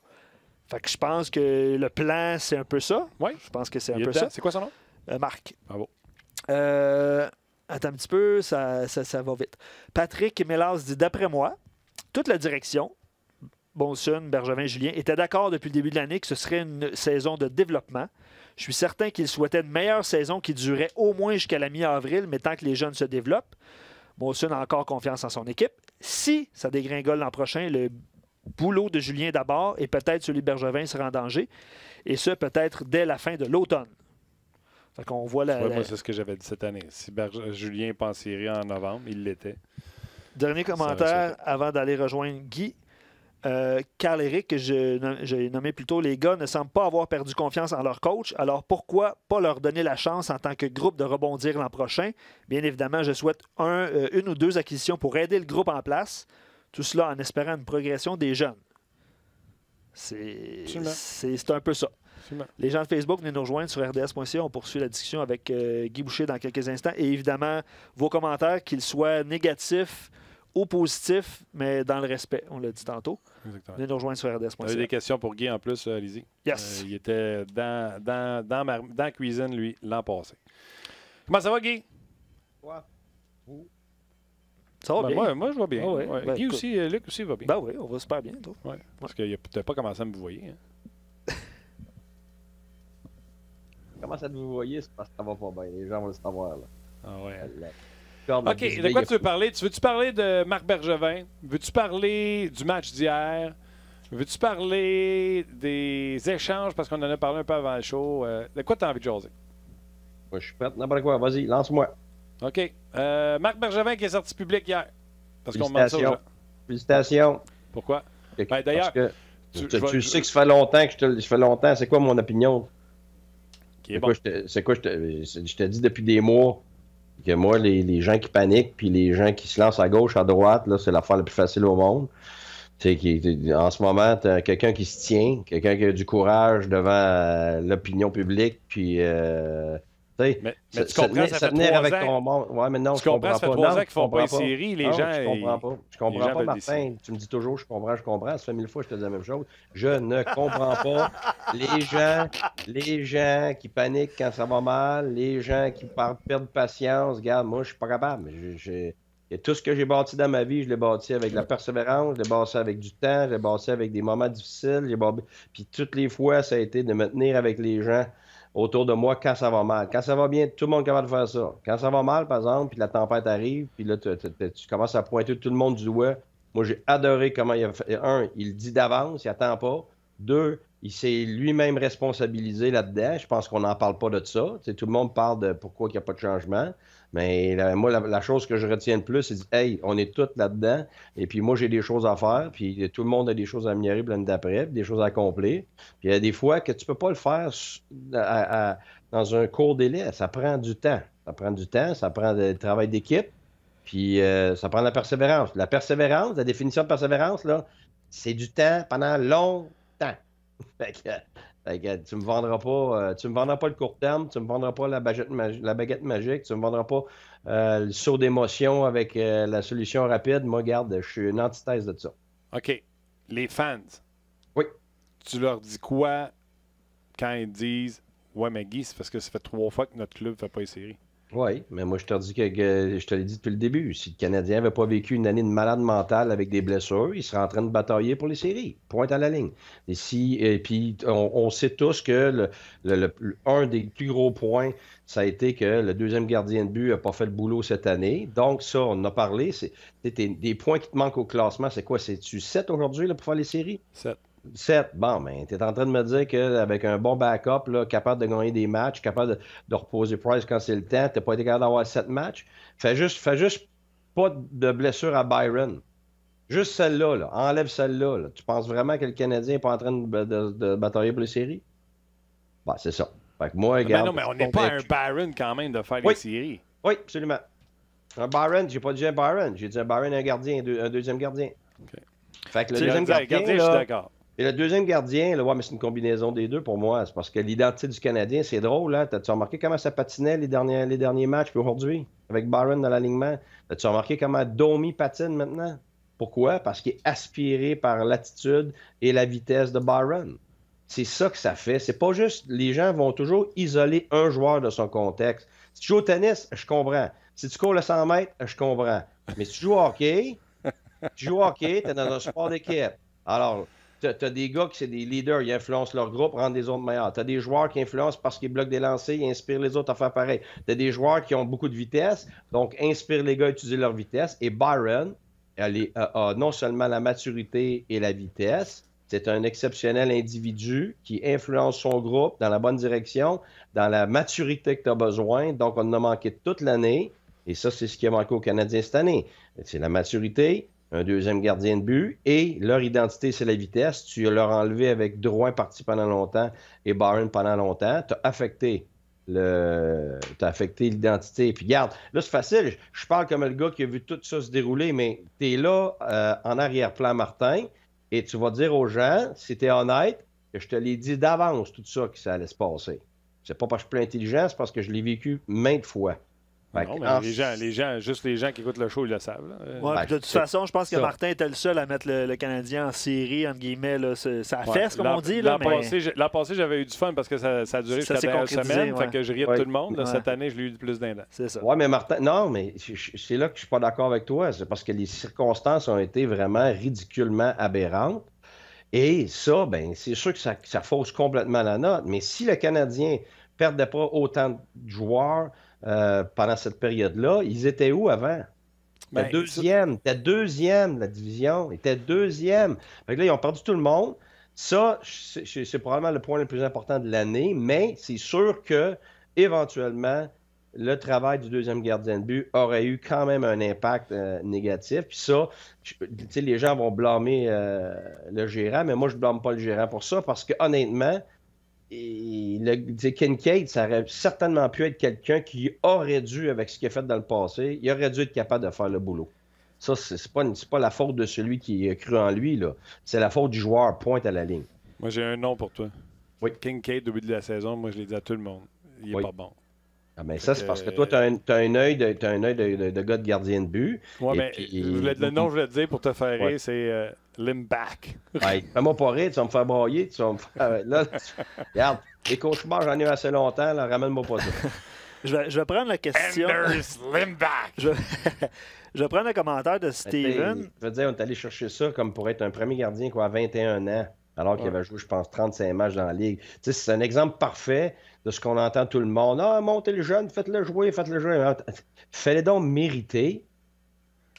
Fait que je pense que le plan, c'est un peu ça. Oui. Je pense que c'est un peu ça. C'est quoi son nom? Marc. Bravo. Attends un petit peu, ça va vite. Patrick Mélas dit, d'après moi, toute la direction, Bonson, Bergevin, Julien, était d'accord depuis le début de l'année que ce serait une saison de développement. Je suis certain qu'ils souhaitaient une meilleure saison qui durerait au moins jusqu'à la mi-avril, mais tant que les jeunes se développent. Monson a encore confiance en son équipe. Si ça dégringole l'an prochain, le boulot de Julien d'abord et peut-être celui de Bergevin sera en danger. Et ce, peut-être dès la fin de l'automne. Fait qu'on voit moi, c'est ce que j'avais dit cette année. Si Julien n'est pas en série en novembre, il l'était. Dernier commentaire avant d'aller rejoindre Guy. Carl-Éric, que j'ai nommé plus tôt, les gars ne semblent pas avoir perdu confiance en leur coach. Alors pourquoi pas leur donner la chance en tant que groupe de rebondir l'an prochain? Bien évidemment, je souhaite une ou deux acquisitions pour aider le groupe en place. Tout cela en espérant une progression des jeunes. C'est un peu ça. Absolument. Les gens de Facebook, venez nous rejoindre sur rds.ca. On poursuit la discussion avec Guy Boucher dans quelques instants. Et évidemment, vos commentaires, qu'ils soient négatifs ou positif, mais dans le respect, on l'a dit tantôt. Exactement. Venez nous rejoindre sur RDS.ca. Vous avez des questions pour Guy en plus, Lizzie? Yes. Il était dans la cuisine, lui, l'an passé. Comment ça va, Guy? Ouais. Ça va bien. Moi, je vais bien. Ah ouais. Ben, Guy aussi, Luc aussi va bien. Ben oui, on va super bien, toi. Ouais. Parce que tu n'as pas commencé à me voyer. Hein. Comment ça vous voyez, c'est parce que ça va pas bien. Les gens vont le savoir. Là. Ah ouais. OK, de quoi tu veux parler? Veux-tu parler de Marc Bergevin? Veux-tu parler du match d'hier? Veux-tu parler des échanges? Parce qu'on en a parlé un peu avant le show. De quoi tu as envie de jaser? Moi, je suis prêt. N'importe quoi. Vas-y, lance-moi. OK. Marc Bergevin qui est sorti public hier. Parce qu'on demande ça aux gens. Félicitations. Pourquoi? Ben, d'ailleurs, tu sais que ça fait longtemps que je fais longtemps. C'est quoi mon opinion? C'est bon. Je te dis depuis des mois que moi, les gens qui paniquent puis les gens qui se lancent à gauche, à droite, là, c'est l'affaire la plus facile au monde. En ce moment, tu as quelqu'un qui se tient, quelqu'un qui a du courage devant l'opinion publique, puis... mais tu comprends, ça fait 3 ans. Ton monde. Ouais, mais non, tu comprends, ça fait 3 ans qu'ils ne font pas une série. Les gens... Je comprends pas. Je comprends pas, Martin. Tu me dis toujours, je comprends. Ça fait 1000 fois que je te dis la même chose. Je ne comprends pas les gens qui paniquent quand ça va mal, les gens qui perdent patience. Regarde, moi, je suis pas capable. Et tout ce que j'ai bâti dans ma vie, je l'ai bâti avec de la persévérance, je l'ai bâti avec du temps, je l'ai bâti avec des moments difficiles. Puis toutes les fois, ça a été de me tenir avec les gens autour de moi quand ça va mal. Quand ça va bien, tout le monde est capable de faire ça. Quand ça va mal, par exemple, puis la tempête arrive, puis là, tu commences à pointer tout le monde du doigt. Moi, j'ai adoré comment il a fait. Il dit d'avance, il attend pas. 2, il s'est lui-même responsabilisé là-dedans. Je pense qu'on n'en parle pas de ça. Tout le monde parle de pourquoi il n'y a pas de changement. Mais moi, la chose que je retiens le plus, c'est « Hey, on est tous là-dedans. Et puis moi, j'ai des choses à faire. Puis tout le monde a des choses à améliorer l'année d'après, des choses à accomplir. Puis il y a des fois que tu ne peux pas le faire dans un court délai. Ça prend du temps. Ça prend du travail d'équipe. Puis ça prend de la persévérance. La persévérance, la définition de persévérance, là, c'est du temps pendant longtemps. Fait que tu me vendras pas le court terme, tu me vendras pas la baguette magique, tu me vendras pas le saut d'émotion avec la solution rapide. Moi, regarde, je suis une antithèse de ça. OK. Les fans. Oui. Tu leur dis quoi quand ils disent « Ouais, mais Guy, c'est parce que ça fait 3 fois que notre club ne fait pas les séries. » Oui, mais moi, je te dis que je te l'ai dit depuis le début. Si le Canadien n'avait pas vécu une année de malade mentale avec des blessures, il serait en train de batailler pour les séries. Pointe à la ligne. Et puis, on sait tous que un des plus gros points, ça a été que le deuxième gardien de but n'a pas fait le boulot cette année. Donc, ça, on en a parlé. C'est des points qui te manquent au classement. C'est quoi? C'est-tu 7 aujourd'hui pour faire les séries? 7. Bon, ben, tu es en train de me dire qu'avec un bon backup, là, capable de gagner des matchs, capable de reposer Price quand c'est le temps, tu n'as pas été capable d'avoir 7 matchs. Fais juste pas de blessure à Byron. Juste celle-là. Là. Enlève celle-là. Là. Tu penses vraiment que le Canadien n'est pas en train de batailler pour les séries? Ben, c'est ça. Fait que moi, regarde. Non, mais on n'est pas un Byron quand même de faire les séries. Oui, absolument. Un Byron, j'ai pas dit un Byron. J'ai dit un Byron, un gardien, un deuxième gardien. Okay. Fait que le deuxième gardien, je suis d'accord. Et le deuxième gardien, là, ouais, mais c'est une combinaison des deux pour moi. C'est parce que l'identité du Canadien, c'est drôle. Hein? T'as-tu remarqué comment ça patinait les derniers matchs puis aujourd'hui, avec Byron dans l'alignement? T'as-tu remarqué comment Domi patine maintenant? Pourquoi? Parce qu'il est aspiré par l'attitude et la vitesse de Byron. C'est ça que ça fait. C'est pas juste... Les gens vont toujours isoler un joueur de son contexte. Si tu joues au tennis, je comprends. Si tu cours le 100 mètres, je comprends. Mais si tu joues au hockey, t'es dans un sport d'équipe. Alors... T'as des gars qui sont des leaders, ils influencent leur groupe, rendent les autres meilleurs. T'as des joueurs qui influencent parce qu'ils bloquent des lancers, ils inspirent les autres à faire pareil. T'as des joueurs qui ont beaucoup de vitesse, donc inspirent les gars à utiliser leur vitesse. Et Byron a non seulement la maturité et la vitesse, c'est un exceptionnel individu qui influence son groupe dans la bonne direction, dans la maturité que tu as besoin. Donc, on en a manqué toute l'année. Et ça, c'est ce qui a manqué aux Canadiens cette année. C'est la maturité, un deuxième gardien de but, et leur identité, c'est la vitesse. Tu leur as enlevé avec Drouin parti pendant longtemps et Byron pendant longtemps. Tu as affecté l'identité. Puis regarde, là, c'est facile. Je parle comme le gars qui a vu tout ça se dérouler, mais tu es là en arrière-plan, Martin, et tu vas dire aux gens, si tu es honnête, que je te l'ai dit d'avance, tout ça, que ça allait se passer. C'est pas parce que je suis plus intelligent, c'est parce que je l'ai vécu maintes fois. Non, mais les gens qui écoutent le show, ils le savent. Ouais, de toute façon, je pense que Martin était le seul à mettre le Canadien en série, entre guillemets. Là, ça fesse, comme on dit. L'an passé, j'avais eu du fun parce que ça a duré jusqu'à la dernière semaine. Fait que je riais de tout le monde. Là, cette année, je l'ai eu plus d'un an. C'est ça. Oui, mais Martin, non, mais c'est là que je suis pas d'accord avec toi. C'est parce que les circonstances ont été vraiment ridiculement aberrantes. Et ça, ben, c'est sûr que ça fausse complètement la note. Mais si le Canadien perdait pas autant de joueurs pendant cette période-là, ils étaient où avant? T'es deuxième de la division. Ils étaient deuxième. Fait que là, ils ont perdu tout le monde. Ça, c'est probablement le point le plus important de l'année, mais c'est sûr que éventuellement, le travail du deuxième gardien de but aurait eu quand même un impact négatif. Puis ça, tu sais, les gens vont blâmer le gérant, mais moi, je ne blâme pas le gérant pour ça, parce que honnêtement, Kincaid, ça aurait certainement pu être quelqu'un qui aurait dû, avec ce qu'il a fait dans le passé, il aurait dû être capable de faire le boulot. Ça, c'est pas la faute de celui qui a cru en lui, là. C'est la faute du joueur, pointe à la ligne. Moi, j'ai un nom pour toi. Oui. Kincaid, au début de la saison, moi, je l'ai dit à tout le monde. Il n'est pas bon. Ah ben ça, c'est parce que toi, tu as un œil de gars de gardien de but. Oui, mais le nom que je voulais te dire pour te faire rire, c'est Limback. Ouais, fais-moi pas rire, tu vas me faire brailler. Tu vas me faire... Là, regarde, les cauchemars, j'en ai eu assez longtemps, là, ramène-moi pas ça. Je vais prendre la question. Anders Limback. Je vais prendre le commentaire de Steven. Je veux dire, on est allé chercher ça comme pour être un premier gardien à 21 ans, alors qu'il avait joué, je pense, 35 matchs dans la Ligue. Tu sais, c'est un exemple parfait de ce qu'on entend tout le monde. Ah, montez le jeune, faites-le jouer. Fais-le donc mériter,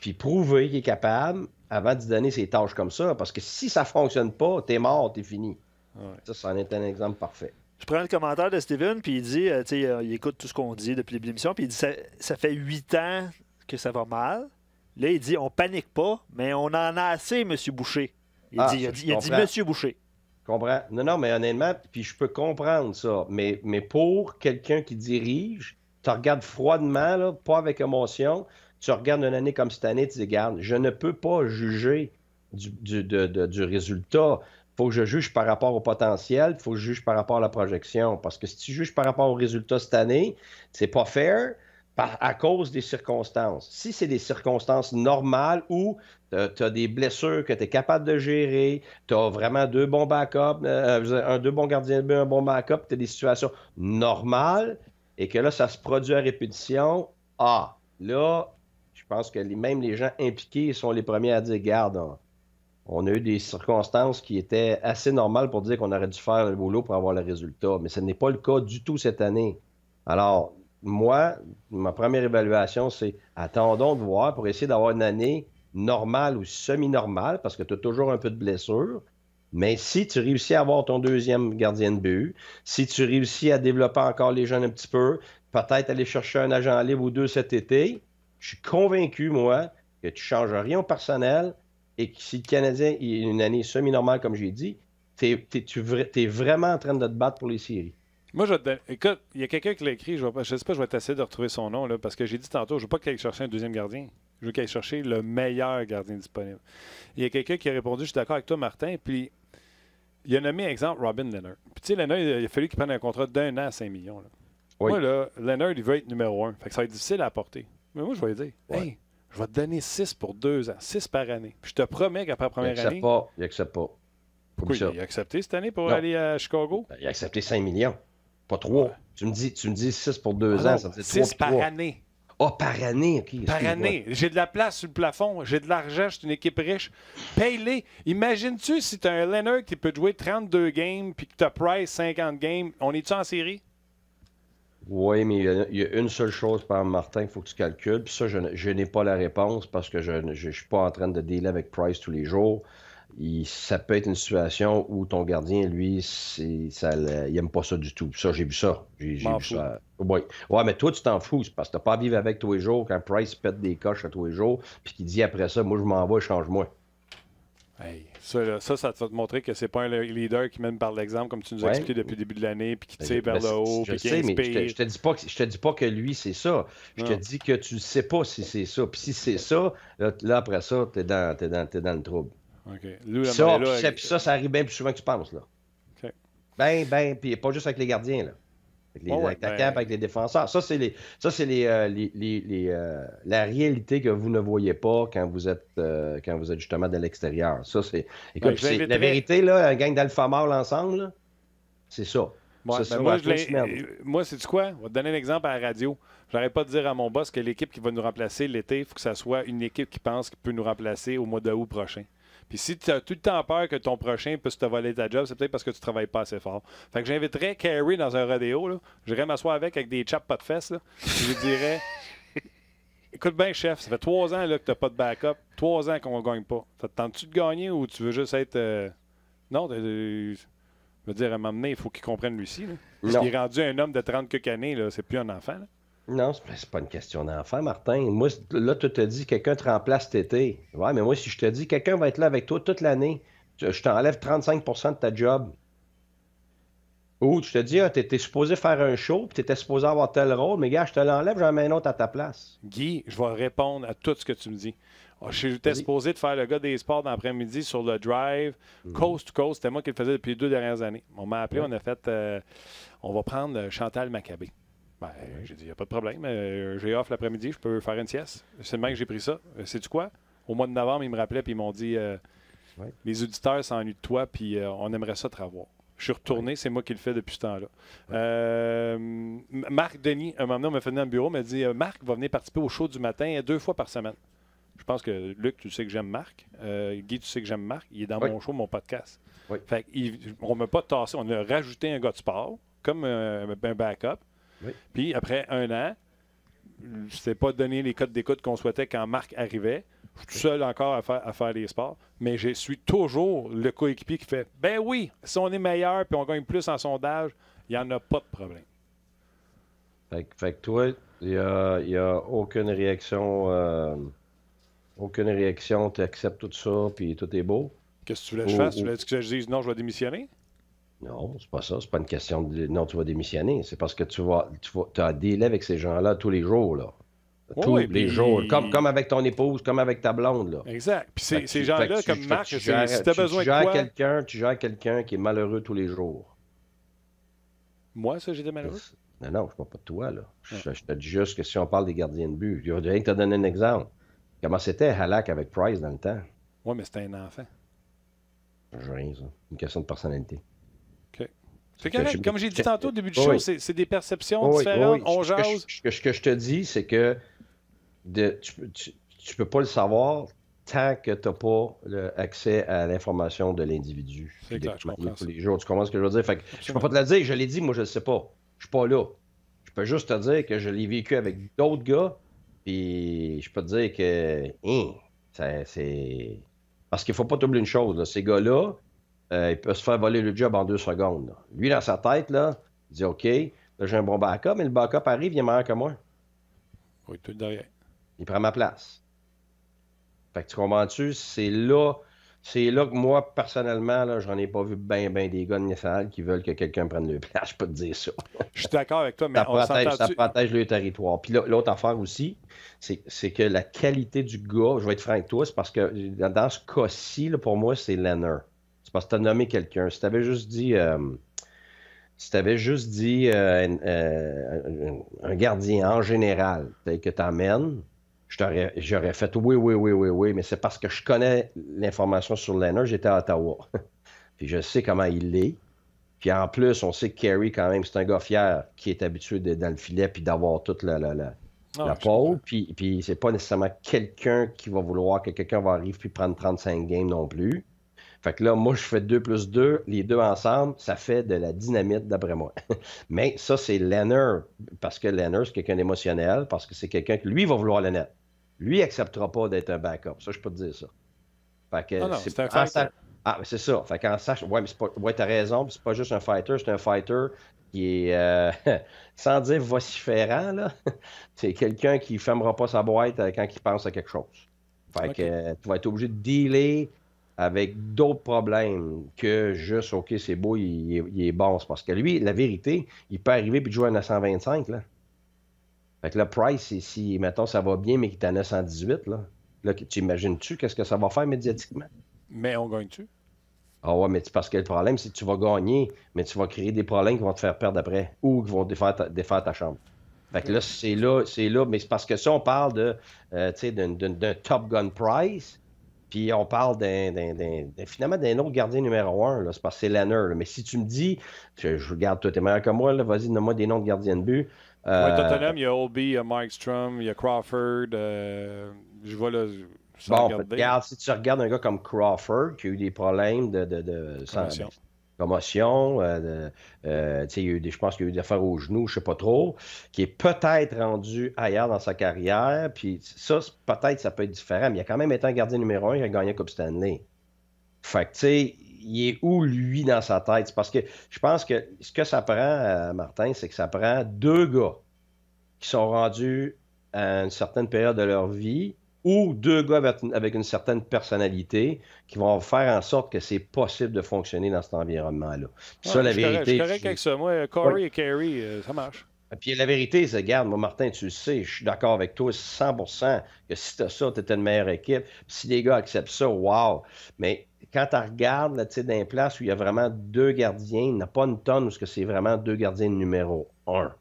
puis prouver qu'il est capable avant d'y donner ses tâches comme ça. Parce que si ça ne fonctionne pas, t'es mort, t'es fini. Ouais. Ça en est un exemple parfait. Je prends le commentaire de Steven, puis il dit, il écoute tout ce qu'on dit depuis l'émission, puis il dit, ça fait 8 ans que ça va mal. Là, il dit, on panique pas, mais on en a assez, M. Boucher. Il a dit M. Boucher. Je comprends. Non, mais honnêtement, puis je peux comprendre ça. Mais pour quelqu'un qui dirige, tu regardes froidement, là, pas avec émotion, tu regardes une année comme cette année, tu dis, regarde, je ne peux pas juger du résultat. Il faut que je juge par rapport au potentiel, il faut que je juge par rapport à la projection. Parce que si tu juges par rapport au résultat cette année, c'est pas fair à cause des circonstances. Si c'est des circonstances normales où tu as des blessures que tu es capable de gérer, tu as vraiment 2 bons backups, 2 bons gardiens de but, un bon backup, tu as des situations normales, et que là, ça se produit à répétition, là, je pense que même les gens impliqués sont les premiers à dire, garde, on a eu des circonstances qui étaient assez normales pour dire qu'on aurait dû faire le boulot pour avoir le résultat, mais ce n'est pas le cas du tout cette année. Alors, moi, ma première évaluation, c'est attendons de voir pour essayer d'avoir une année normale ou semi-normale, parce que tu as toujours un peu de blessure. Mais si tu réussis à avoir ton deuxième gardien de but, si tu réussis à développer encore les jeunes un petit peu, peut-être aller chercher un agent libre ou deux cet été, je suis convaincu, moi, que tu ne changes rien au personnel et que si le Canadien a une année semi-normale, comme j'ai dit, tu es vraiment en train de te battre pour les séries. Moi, écoute, il y a quelqu'un qui l'a écrit, je ne sais pas, je vais essayer de retrouver son nom, là, parce que j'ai dit tantôt, je ne veux pas qu'il aille chercher un deuxième gardien. Je veux qu'il aille chercher le meilleur gardien disponible. Il y a quelqu'un qui a répondu, je suis d'accord avec toi, Martin, puis il a nommé, exemple, Robin Leonard. Puis tu sais, Leonard, il a fallu qu'il prenne un contrat d'1 an à 5 millions. Là. Oui. Moi, là, Leonard, il veut être numéro 1. Fait que ça va être difficile à apporter. Mais moi, je vais lui dire, hey, je vais te donner 6 pour 2 ans, 6 par année. Puis je te promets qu'après la première année... Il n'accepte pas. Pourquoi il a accepté cette année pour aller à Chicago? Ben, il a accepté 5 millions. Pas 3. Ouais. Tu me dis 6 pour 2 ans, ça veut dire 6 par 3. année. Par année, OK. Par année. J'ai de la place sur le plafond, j'ai de l'argent, je suis une équipe riche. Paye-les. Imagines-tu si tu as un Leonard qui peut jouer 32 games puis que tu as Price 50 games, on est-tu en série? Oui, mais il y a une seule chose, par Martin, il faut que tu calcules. Puis ça, je n'ai pas la réponse parce que je ne suis pas en train de dealer avec Price tous les jours. Ça peut être une situation où ton gardien, lui, il n'aime pas ça du tout. Ça, j'ai vu ça. J'ai vu ça. Oui. Ouais, mais toi, tu t'en fous. C'est parce que tu n'as pas à vivre avec tous les jours quand Price pète des coches à tous les jours puis qu'il dit après ça, moi, je m'en vais, change-moi. Hey, ça va te montrer que c'est pas un leader qui mène par l'exemple, comme tu nous as expliqué depuis le début de l'année, puis qui tire vers le haut, puis qui inspire. Mais je te dis pas que lui, c'est ça. Je te dis que tu ne sais pas si c'est ça. Puis si c'est ça, là après ça, t'es dans le trouble. Okay. Ça arrive bien plus souvent que tu penses. Là. Okay. Puis pas juste avec les gardiens. Là. Avec ta cape, avec les défenseurs. Ça, c'est la réalité que vous ne voyez pas quand vous êtes justement de l'extérieur. Ça, c'est. Écoute, la vérité, là, un gang d'alpha mâle ensemble, là, c'est ça. Ouais, moi, c'est-tu quoi? On va te donner un exemple à la radio. J'arrête pas de dire à mon boss que l'équipe qui va nous remplacer l'été, il faut que ça soit une équipe qui pense qu'il peut nous remplacer au mois d'août prochain. Puis si tu as tout le temps peur que ton prochain puisse te voler ta job, c'est peut-être parce que tu travailles pas assez fort. Fait que j'inviterais Carey dans un rodéo. Là. J'irais m'asseoir avec des chaps pas de fesses. Là. Je lui dirais écoute bien, chef, ça fait 3 ans là, que tu n'as pas de backup. 3 ans qu'on ne gagne pas. Ça te tente-tu de gagner ou tu veux juste être. Non, je veux dire, à un moment donné, il faut qu'il comprenne lui-ci. Il est rendu un homme de 30 quelques années, là. C'est plus un enfant. Là. Non, c'est pas une question d'enfant, Martin. Moi, là, tu te dis quelqu'un te remplace cet été. Ouais, mais moi, si je te dis quelqu'un va être là avec toi toute l'année, je t'enlève 35 % de ta job. Ou tu te dis, tu étais supposé faire un show, puis tu étais supposé avoir tel rôle, mais gars, je te l'enlève, j'en mets un autre à ta place. Guy, je vais répondre à tout ce que tu me dis. J'étais supposé de faire le gars des sports d'après-midi sur le drive, coast to coast. C'était moi qui le faisais depuis les 2 dernières années. On m'a appelé, on a fait, on va prendre Chantal Maccabé. Ben, j'ai dit, il n'y a pas de problème. J'ai off l'après-midi, je peux faire une sieste. C'est le même que j'ai pris ça. Sais-tu quoi? Au mois de novembre, ils me rappelaient et ils m'ont dit les auditeurs s'ennuient de toi puis on aimerait ça te revoir. Je suis retourné, c'est moi qui le fais depuis ce temps-là. Marc Denis, un moment donné, on m'a fait venir dans le bureau, m'a dit Marc va venir participer au show du matin 2 fois par semaine. Je pense que Luc, tu sais que j'aime Marc. Guy, tu sais que j'aime Marc. Il est dans mon show, mon podcast. Fait on ne m'a pas tassé. On a rajouté un gars de sport, comme un backup. Puis après 1 an, je ne sais pas donner les codes d'écoute qu'on souhaitait quand Marc arrivait. Je suis tout seul encore à faire les sports, mais je suis toujours le coéquipier qui fait « Ben oui, si on est meilleur puis on gagne plus en sondage, il n'y en a pas de problème. » Fait que toi, il n'y a aucune réaction. Aucune réaction, tu acceptes tout ça puis tout est beau. Qu'est-ce que tu voulais que je fasse? Tu voulais que je dise « Non, je vais démissionner? » Non, c'est pas ça. C'est pas une question de non, tu vas démissionner. C'est parce que tu as un délai avec ces gens-là tous les jours, là. Tous les jours. Comme avec ton épouse, comme avec ta blonde, là. Exact. Puis ces gens-là, comme Marc, si tu as besoin de quoi... Tu gères quelqu'un qui est malheureux tous les jours. Moi, ça, j'étais malheureux? Non, je ne parle pas de toi, là. Je te dis juste que si on parle des gardiens de but, je viens de te donner un exemple. Comment c'était Halak avec Price dans le temps? Oui, mais c'était un enfant. Je rien, ça. Une question de personnalité. OK. C'est correct. Comme j'ai dit tantôt au début du show, c'est des perceptions différentes. On jase. Ce que je te dis, c'est que tu peux pas le savoir tant que tu n'as pas accès à l'information de l'individu. C'est clair, je comprends ça. Les jours, tu comprends ce que je veux dire? Fait que je peux pas te le dire, je l'ai dit, moi je le sais pas. Je suis pas là. Je peux juste te dire que je l'ai vécu avec d'autres gars, puis je peux te dire que c'est... Parce qu'il faut pas t'oublier une chose, là. Ces gars-là, ils peuvent se faire voler le job en 2 secondes. Là. Lui, dans sa tête, là, il dit OK, là, j'ai un bon backup, mais le backup arrive, il est meilleur que moi. Oui, tout derrière. Il prend ma place. Fait que tu comprends-tu? C'est là que moi, personnellement, là, j'en ai pas vu ben des gars de nationale qui veulent que quelqu'un prenne le place. Je peux te dire ça. Je suis d'accord avec toi, mais ça protège le territoire. Puis l'autre affaire aussi, c'est que la qualité du gars, je vais être franc avec toi, c'est parce que dans ce cas-ci, là, pour moi, c'est Leonard. C'est parce que tu as nommé quelqu'un. Si tu avais juste dit... un gardien en général tel que tu amènes, j'aurais fait oui, mais c'est parce que je connais l'information sur Leonard, j'étais à Ottawa. Puis je sais comment il est. Puis en plus, on sait que Carey, quand même, c'est un gars fier qui est habitué d'être dans le filet puis d'avoir toute la pole. Puis c'est pas nécessairement quelqu'un qui va vouloir que quelqu'un va arriver puis prendre 35 games non plus. Fait que là, moi, je fais 2 + 2, les deux ensemble, ça fait de la dynamite d'après moi. Mais ça, c'est Leonard, parce que Leonard, c'est quelqu'un d'émotionnel, parce que c'est quelqu'un qui, lui, va vouloir le net. Lui, il n'acceptera pas d'être un backup. Ça, je peux te dire ça. Fait que c'est un fighter. Ah, c'est ça. Fait qu'en sachant... Ouais, mais c'est pas... Ouais, t'as raison, c'est pas juste un fighter, c'est un fighter qui est, sans dire vociférant, là. C'est quelqu'un qui ne fermera pas sa boîte quand il pense à quelque chose. Fait que tu vas être obligé de dealer avec d'autres problèmes que juste, OK, c'est beau, il est bon. C'est parce que lui, la vérité, il peut arriver et jouer à 925, là. Fait que là, Price, si, mettons, ça va bien, mais qu'il est à 918, là, tu imagines-tu qu'est-ce que ça va faire médiatiquement? Mais on gagne-tu? Ah ouais, mais parce que le problème, c'est que tu vas gagner, mais tu vas créer des problèmes qui vont te faire perdre après ou qui vont défaire ta chambre. Fait que là, c'est là, mais c'est parce que ça, on parle d'un Top Gun Price. Puis on parle finalement d'un autre gardien numéro 1, là, c'est parce que c'est Leonard. Mais si tu me dis, je regarde, toi, t'es meilleur que moi, là, vas-y, donne-moi des noms de gardiens de but. Tottenham, il y a Oldby, il y a Markstrom, il y a Crawford. Je vois là. Regarde, si tu regardes un gars comme Crawford, qui a eu des problèmes de commotion, je pense qu'il y a eu des affaires au genou, je ne sais pas trop, qui est peut-être rendu ailleurs dans sa carrière, puis ça, peut-être ça peut être différent, mais il a quand même été un gardien numéro 1, il a gagné la Coupe Stanley. Fait que, tu sais, il est où, lui, dans sa tête? C'est parce que je pense que ce que ça prend, Martin, c'est que ça prend 2 gars qui sont rendus à une certaine période de leur vie, ou 2 gars avec une certaine personnalité qui vont faire en sorte que c'est possible de fonctionner dans cet environnement-là. Ça, la vérité... Je suis correct avec ça. Moi, Corey et Carey, ça marche. Puis la vérité, c'est, regarde, moi, Martin, tu le sais, je suis d'accord avec toi 100% que si tu as ça, tu es une meilleure équipe. Si les gars acceptent ça, wow! Mais quand tu regardes, là, tu sais, dans une place où il y a vraiment 2 gardiens, il n'y a pas une tonne où c'est vraiment 2 gardiens numéro 1.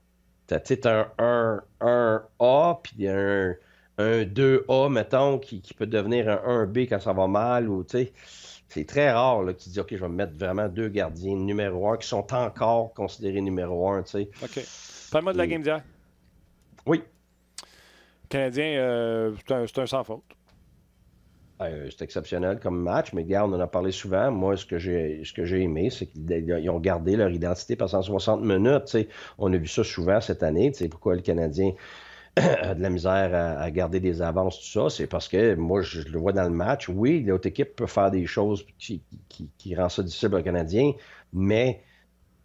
Tu as un 1A, puis un 2A, mettons, qui peut devenir un 1B quand ça va mal, ou tu sais, c'est très rare là, que tu dis, OK, je vais me mettre vraiment 2 gardiens numéro 1 qui sont encore considérés numéro 1, tu sais. OK. Parle-moi de la game d'hier. Oui. Le Canadien, c'est un sans faute. C'est exceptionnel comme match, mais regarde, on en a parlé souvent. Moi, ce que j'ai aimé, c'est qu'ils ont gardé leur identité pendant 160 minutes. T'sais. On a vu ça souvent cette année. Pourquoi le Canadien a de la misère à garder des avances, tout ça? C'est parce que moi, je le vois dans le match. Oui, l'autre équipe peut faire des choses qui rendent ça difficile aux Canadiens, mais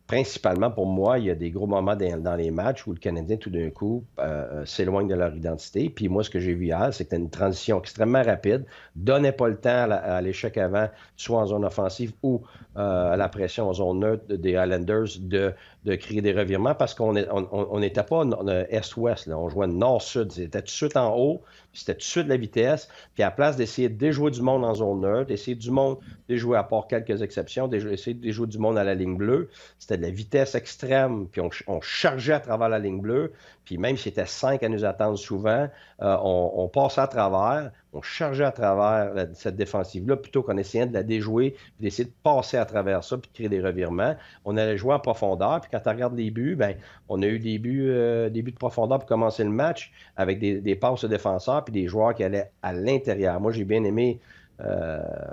principalement, pour moi, il y a des gros moments dans les matchs où le Canadien, tout d'un coup, s'éloigne de leur identité. Puis moi, ce que j'ai vu hier, c'est que c'était une transition extrêmement rapide. Donnait pas le temps à l'échec avant, soit en zone offensive ou à la pression en zone neutre des Islanders de créer des revirements parce qu'on n'était pas est-ouest. On jouait nord-sud. C'était tout de suite en haut, puis c'était tout de suite la vitesse. Puis à la place d'essayer de déjouer du monde en zone neutre, d'essayer du monde déjouer à part quelques exceptions, d'essayer de déjouer du monde à la ligne bleue, c'était de la vitesse extrême, puis on chargeait à travers la ligne bleue, puis même si c'était 5 à nous attendre souvent, on passait à travers, On chargeait à travers cette défensive-là plutôt qu'en essayant de la déjouer, puis d'essayer de passer à travers ça, puis de créer des revirements. On allait jouer en profondeur, puis quand tu regardes les buts, ben, on a eu des buts de profondeur pour commencer le match avec des passes de défenseurs, puis des joueurs qui allaient à l'intérieur. Moi, j'ai bien aimé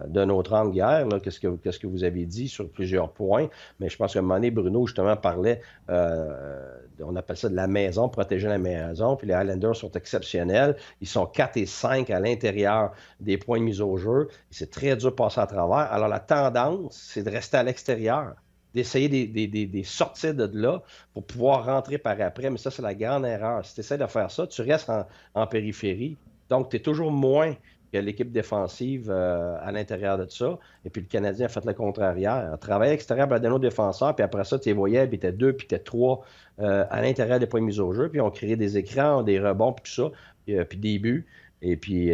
d'un autre angle hier, qu'est-ce que vous avez dit sur plusieurs points, mais je pense qu'à un moment donné, Bruno, justement, parlait, on appelle ça de la maison, protéger la maison, puis les Highlanders sont exceptionnels. Ils sont 4 et 5 à l'intérieur des points de mise au jeu. C'est très dur de passer à travers. Alors, la tendance, c'est de rester à l'extérieur, d'essayer des sorties de là pour pouvoir rentrer par après, mais ça, c'est la grande erreur. Si tu essaies de faire ça, tu restes en périphérie, donc tu es toujours moins que l'équipe défensive à l'intérieur de ça. Et puis le Canadien a fait le contraire hier. A travaillé à l'extérieur pour nos défenseurs, puis après ça, tu les voyais, puis tu étais 2, puis tu étais 3 à l'intérieur des points de mise au jeu, puis on créé des écrans, des rebonds, puis tout ça, puis des buts. Et puis,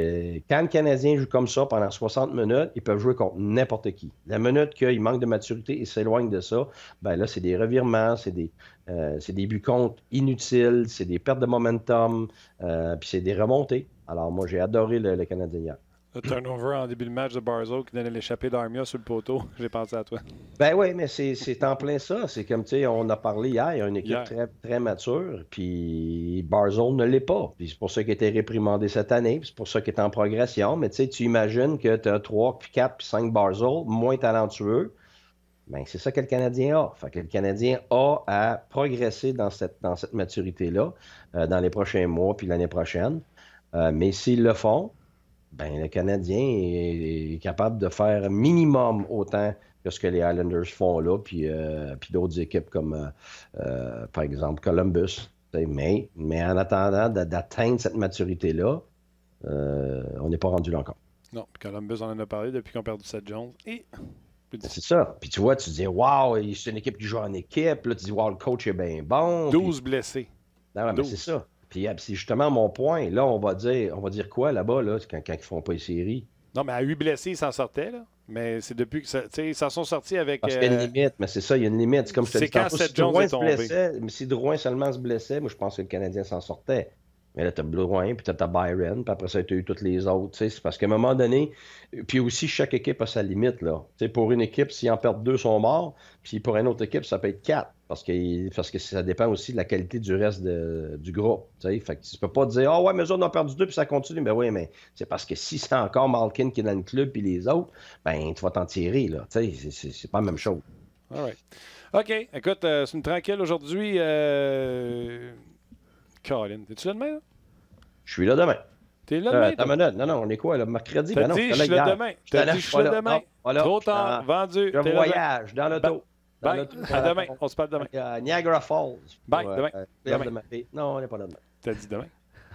quand le Canadien joue comme ça pendant 60 minutes, ils peuvent jouer contre n'importe qui. La minute qu'il manque de maturité et s'éloigne de ça, ben là, c'est des revirements, c'est des buts contre inutiles, c'est des pertes de momentum, puis c'est des remontées. Alors, moi, j'ai adoré le Canadien hier. Le turnover en début de match de Barzal qui donnait l'échappée d'Armia sur le poteau, j'ai pensé à toi. Ben oui, mais c'est en plein ça. C'est comme, tu sais, on a parlé hier, il y a une équipe très, très mature, puis Barzal ne l'est pas. Puis c'est pour ça qu'il a été réprimandé cette année, puis c'est pour ça qu'il est en progression. Mais tu sais, tu imagines que tu as 3, puis 4, puis 5 Barzal, moins talentueux. Bien, c'est ça que le Canadien a. Fait que le Canadien a à progresser dans cette maturité-là dans les prochains mois, puis l'année prochaine. Mais s'ils le font, ben, le Canadien est capable de faire minimum autant que ce que les Islanders font là, puis d'autres équipes comme, par exemple, Columbus. Mais en attendant d'atteindre cette maturité-là, on n'est pas rendu là encore. Non, Columbus, on en a parlé depuis qu'on a perdu Seth Jones. C'est ça. Puis tu vois, tu dis, waouh, c'est une équipe qui joue en équipe. Là, tu dis, waouh, le coach est bien bon. 12 blessés. Non, mais c'est ça. Puis c'est justement mon point. Là, on va dire quoi là-bas là, quand ils font pas les séries? Non, mais à 8 blessés, ils s'en sortaient. Là. Mais c'est depuis que ils s'en sont sortis avec. Parce qu'il y a une limite. Mais c'est ça, il y a une limite. C'est comme je te dis tantôt, si Drouin se blessait, mais si Drouin seulement se blessait, moi, je pense que le Canadien s'en sortait. Mais là, tu as Drouin, puis tu as Byron, puis après ça, tu as eu toutes les autres. C'est parce qu'à un moment donné, puis aussi, chaque équipe a sa limite. Là. Pour une équipe, s'ils en perdent 2, ils sont morts. Puis pour une autre équipe, ça peut être 4. Parce que ça dépend aussi de la qualité du reste du groupe. Fait que tu peux pas te dire « Ah ouais, mais eux, on a perdu 2 puis ça continue. » Ben oui, mais c'est parce que si c'est encore Malkin qui est dans le club puis les autres, ben tu vas t'en tirer. Là. C'est pas la même chose. All right. OK. Écoute, c'est une tranquille aujourd'hui. Colin, es-tu là demain? Là? Je suis là demain. T'es là demain? Non, on est quoi, là, mercredi? T'as dit, je suis là demain. T'as dit, je suis là demain. Trop tard, vendu. Je voyage dans l'auto. Bye. À demain. On se parle demain. Niagara Falls. Bye. Demain. Non, on n'est pas là demain. T'as dit demain?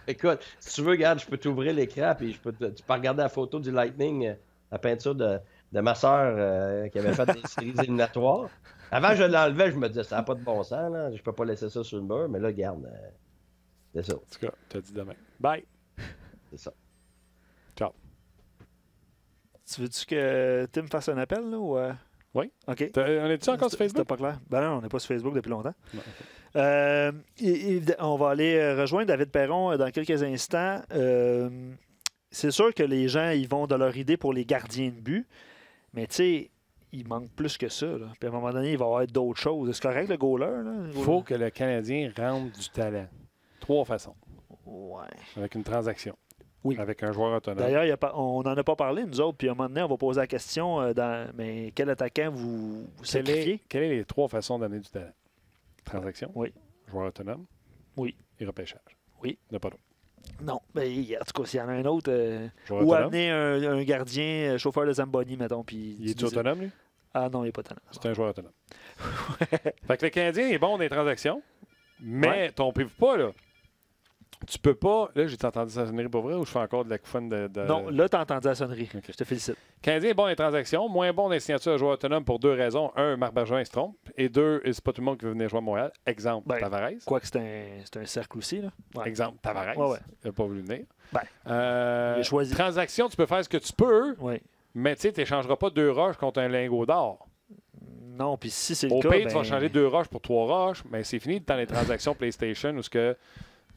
Écoute, si tu veux, regarde, je peux t'ouvrir l'écran puis tu peux regarder la photo du Lightning, la peinture de ma soeur qui avait fait des séries éliminatoires. Avant, je l'enlevais, je me disais, ça n'a pas de bon sens, là. Je peux pas laisser ça sur le mur, mais là, regarde, c'est ça. En tout cas, t'as dit demain. Bye. C'est ça. Ciao. Tu veux-tu que Tim fasse un appel, là, ou... Oui. OK. On est-tu encore sur Facebook? C'était pas clair. Ben non, on n'est pas sur Facebook depuis longtemps. Non, okay. On va aller rejoindre David Perron dans quelques instants. C'est sûr que les gens ils vont de leur idée pour les gardiens de but, mais tu sais, il manque plus que ça. Là. Puis à un moment donné, il va y avoir d'autres choses. C'est correct, le goaler? Il faut que le Canadien rentre du talent. 3 façons. Ouais. Avec une transaction. Oui. Avec un joueur autonome. D'ailleurs, on n'en a pas parlé, nous autres. Puis à un moment donné, on va poser la question mais quel attaquant vous sacrifiez? Quelles sont les 3 façons d'amener du talent? Transaction? Oui. Joueur autonome? Oui. Et repêchage? Oui. Il n'y en a pas d'autre. Non. Ben, en tout cas, s'il y en a un autre, ou autonome? amener un gardien, chauffeur de Zamboni, mettons. Puis il est autonome, lui? Ah non, il n'est pas autonome. C'est un joueur autonome. Fait que le Canadien est bon dans les transactions, mais trompez-vous pas, là. Tu peux pas... Là, j'ai entendu ça sonnerie pour vrai ou je fais encore de la coufonne de... Non, là, tu as entendu la sonnerie. Okay. Je te félicite. Le Canadien est bon dans les transactions, moins bon dans les signatures de joueurs autonomes pour 2 raisons. 1, Marc Bergevin se trompe. Et 2, c'est pas tout le monde qui veut venir jouer à Montréal. Exemple, Tavares. Quoique c'est un cercle aussi. Là. Ouais. Exemple, Tavares. Ouais. Il n'a pas voulu venir. Il a choisi. Transaction, tu peux faire ce que tu peux, mais tu n'échangeras pas 2 roches contre un lingot d'or. Non, puis si c'est le cas... Au pire, tu vas changer 2 roches pour 3 roches, mais c'est fini dans les transactions PlayStation où ce que...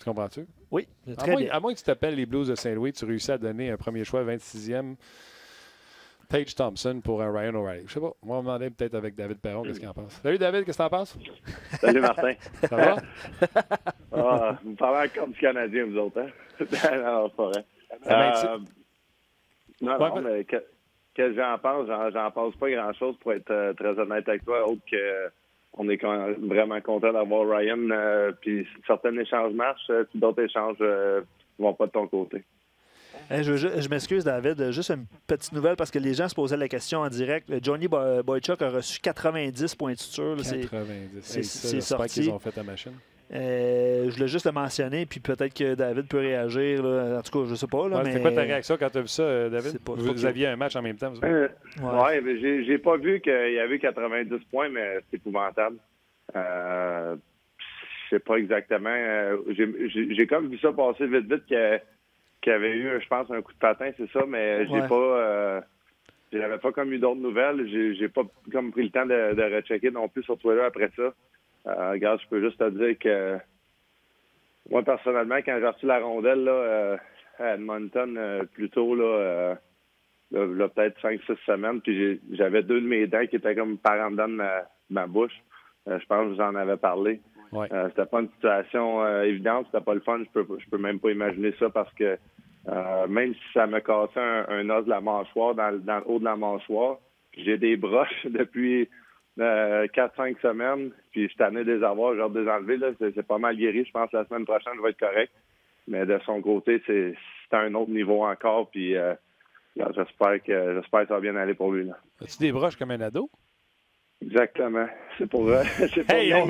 Tu comprends-tu? Oui, très bien. À moins que tu t'appelles les Blues de Saint-Louis, tu réussis à donner un premier choix 26e. Tage Thompson pour un Ryan O'Reilly. Je sais pas. On va demander peut-être avec David Perron qu'est-ce qu'il en pense. Salut David, qu'est-ce que t'en penses? Salut Martin. Ça va? Vous parlez encore du Canadien, vous autres, hein? Non, c'est pas vrai. Mais qu'est-ce que j'en pense? J'en pense pas grand-chose pour être très honnête avec toi, autre que on est vraiment content d'avoir Ryan, puis certains échanges marchent, puis d'autres échanges vont pas de ton côté. Je m'excuse, David. Juste une petite nouvelle parce que les gens se posaient la question en direct. Johnny Boychuk a reçu 90 points de suture. 90. C'est sorti. Qu'ils ont fait à machine. Je voulais juste le mentionner, puis peut-être que David peut réagir. Là. En tout cas, je ne sais pas. C'était quoi ta réaction quand tu as vu ça, David? Vous aviez un match en même temps? Oui, mais j'ai pas vu qu'il y avait 90 points, mais c'est épouvantable. Je sais pas exactement. J'ai comme vu ça passer vite qu'il y avait eu, je pense, un coup de patin, c'est ça, mais j'ai pas... j'avais pas comme eu d'autres nouvelles. J'ai pas comme pris le temps de rechecker non plus sur Twitter après ça. Regarde, je peux juste te dire que moi, personnellement, quand j'ai reçu la rondelle là, à Edmonton plus tôt, là, peut-être 5-6 semaines, puis j'avais 2 de mes dents qui étaient comme par en dedans de ma bouche. Je pense que j'en avais parlé. Ouais. C'était pas une situation évidente, c'était pas le fun. Je peux même pas imaginer ça parce que même si ça me cassait un os de la mâchoire, dans le haut de la mâchoire, j'ai des broches depuis 4-5 semaines, puis je suis tanné de les avoir, genre de les enlever. Là, c'est pas mal guéri. Je pense que la semaine prochaine, je vais être correct. Mais de son côté, c'est à un autre niveau encore, puis j'espère que ça va bien aller pour lui. Là. As-tu des broches comme un ado? Exactement. C'est pour hey, on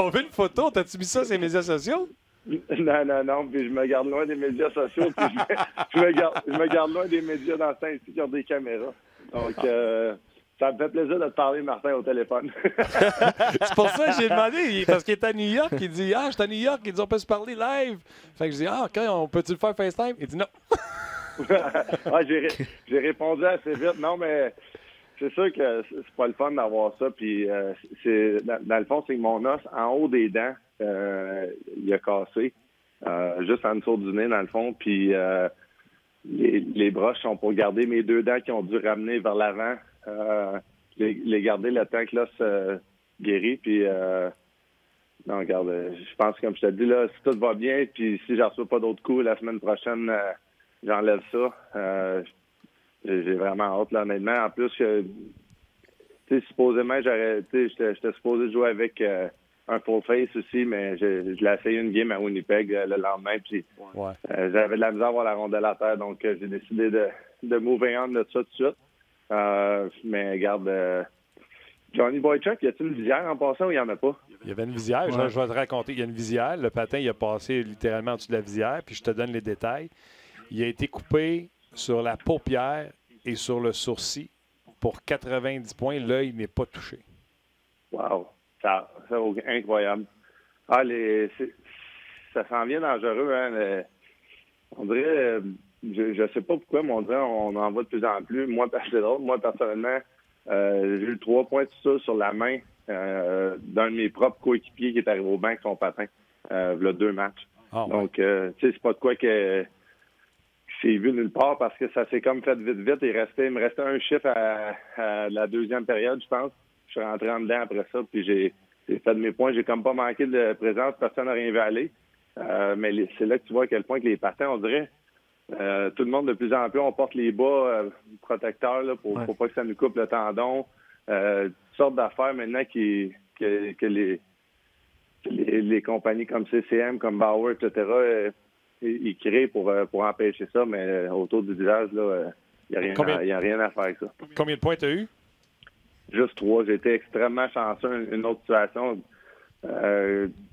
veut une photo. T'as-tu mis ça sur les médias sociaux? Non. Puis je me garde loin des médias sociaux. Puis je me garde loin des médias dans le temps ici qui ont des caméras. Donc, ça me fait plaisir de te parler, Martin, au téléphone. C'est pour ça que j'ai demandé. Parce qu'il est à New York. Il dit je suis à New York. Il dit on peut se parler live. Fait que je dis OK, on peut-tu le faire FaceTime? Il dit non. J'ai répondu assez vite. Non, mais c'est sûr que c'est pas le fun d'avoir ça. Puis, dans le fond, c'est que mon os, en haut des dents, il a cassé. Juste en dessous du nez, dans le fond. Puis, les broches sont pour garder mes 2 dents qui ont dû ramener vers l'avant. Les garder le temps que l'os guérit. Puis, non, regarde, je pense, comme je te dis, là, si tout va bien, puis si je ne reçois pas d'autres coups la semaine prochaine, j'enlève ça. J'ai vraiment hâte, là, honnêtement. En plus, supposément, j'étais supposé jouer avec un full face aussi, mais je l'ai essayé une game à Winnipeg le lendemain, puis j'avais de la misère à avoir la rondelle à terre, donc j'ai décidé de move on de ça tout de suite. Mais regarde, Johnny Boychuk, y a-t-il une visière en passant ou il n'y en a pas? Il y avait une visière, je vais te raconter. Il y a une visière, le patin, il a passé littéralement en dessous de la visière, puis je te donne les détails. Il a été coupé sur la paupière et sur le sourcil pour 90 points. L'œil n'est pas touché. Wow! C'est incroyable. Ça s'en vient dangereux. Hein? On dirait, je sais pas pourquoi, mais on dirait on en voit de plus en plus. Moi, c'est drôle. Moi, personnellement, j'ai eu 3 points de suture sur la main d'un de mes propres coéquipiers qui est arrivé au banc avec son patin. Il y a 2 matchs. Donc, tu sais, c'est pas de quoi que j'ai vu nulle part parce que ça s'est comme fait vite. Il me restait un chiffre à la 2e période, je pense. Je suis rentré en dedans après ça, puis j'ai fait de mes points. J'ai comme pas manqué de présence. Personne n'a rien vu aller. Mais c'est là que tu vois à quel point que les patins, on dirait, tout le monde de plus en plus, on porte les bas protecteurs là, pour pas que ça nous coupe le tendon. Toutes sortes d'affaires maintenant que les compagnies comme CCM, comme Bauer, etc., ils créent pour empêcher ça, mais autour du visage, il n'y a rien à faire avec ça. Combien de points tu as eu? Juste 3. J'ai été extrêmement chanceux. Une autre situation,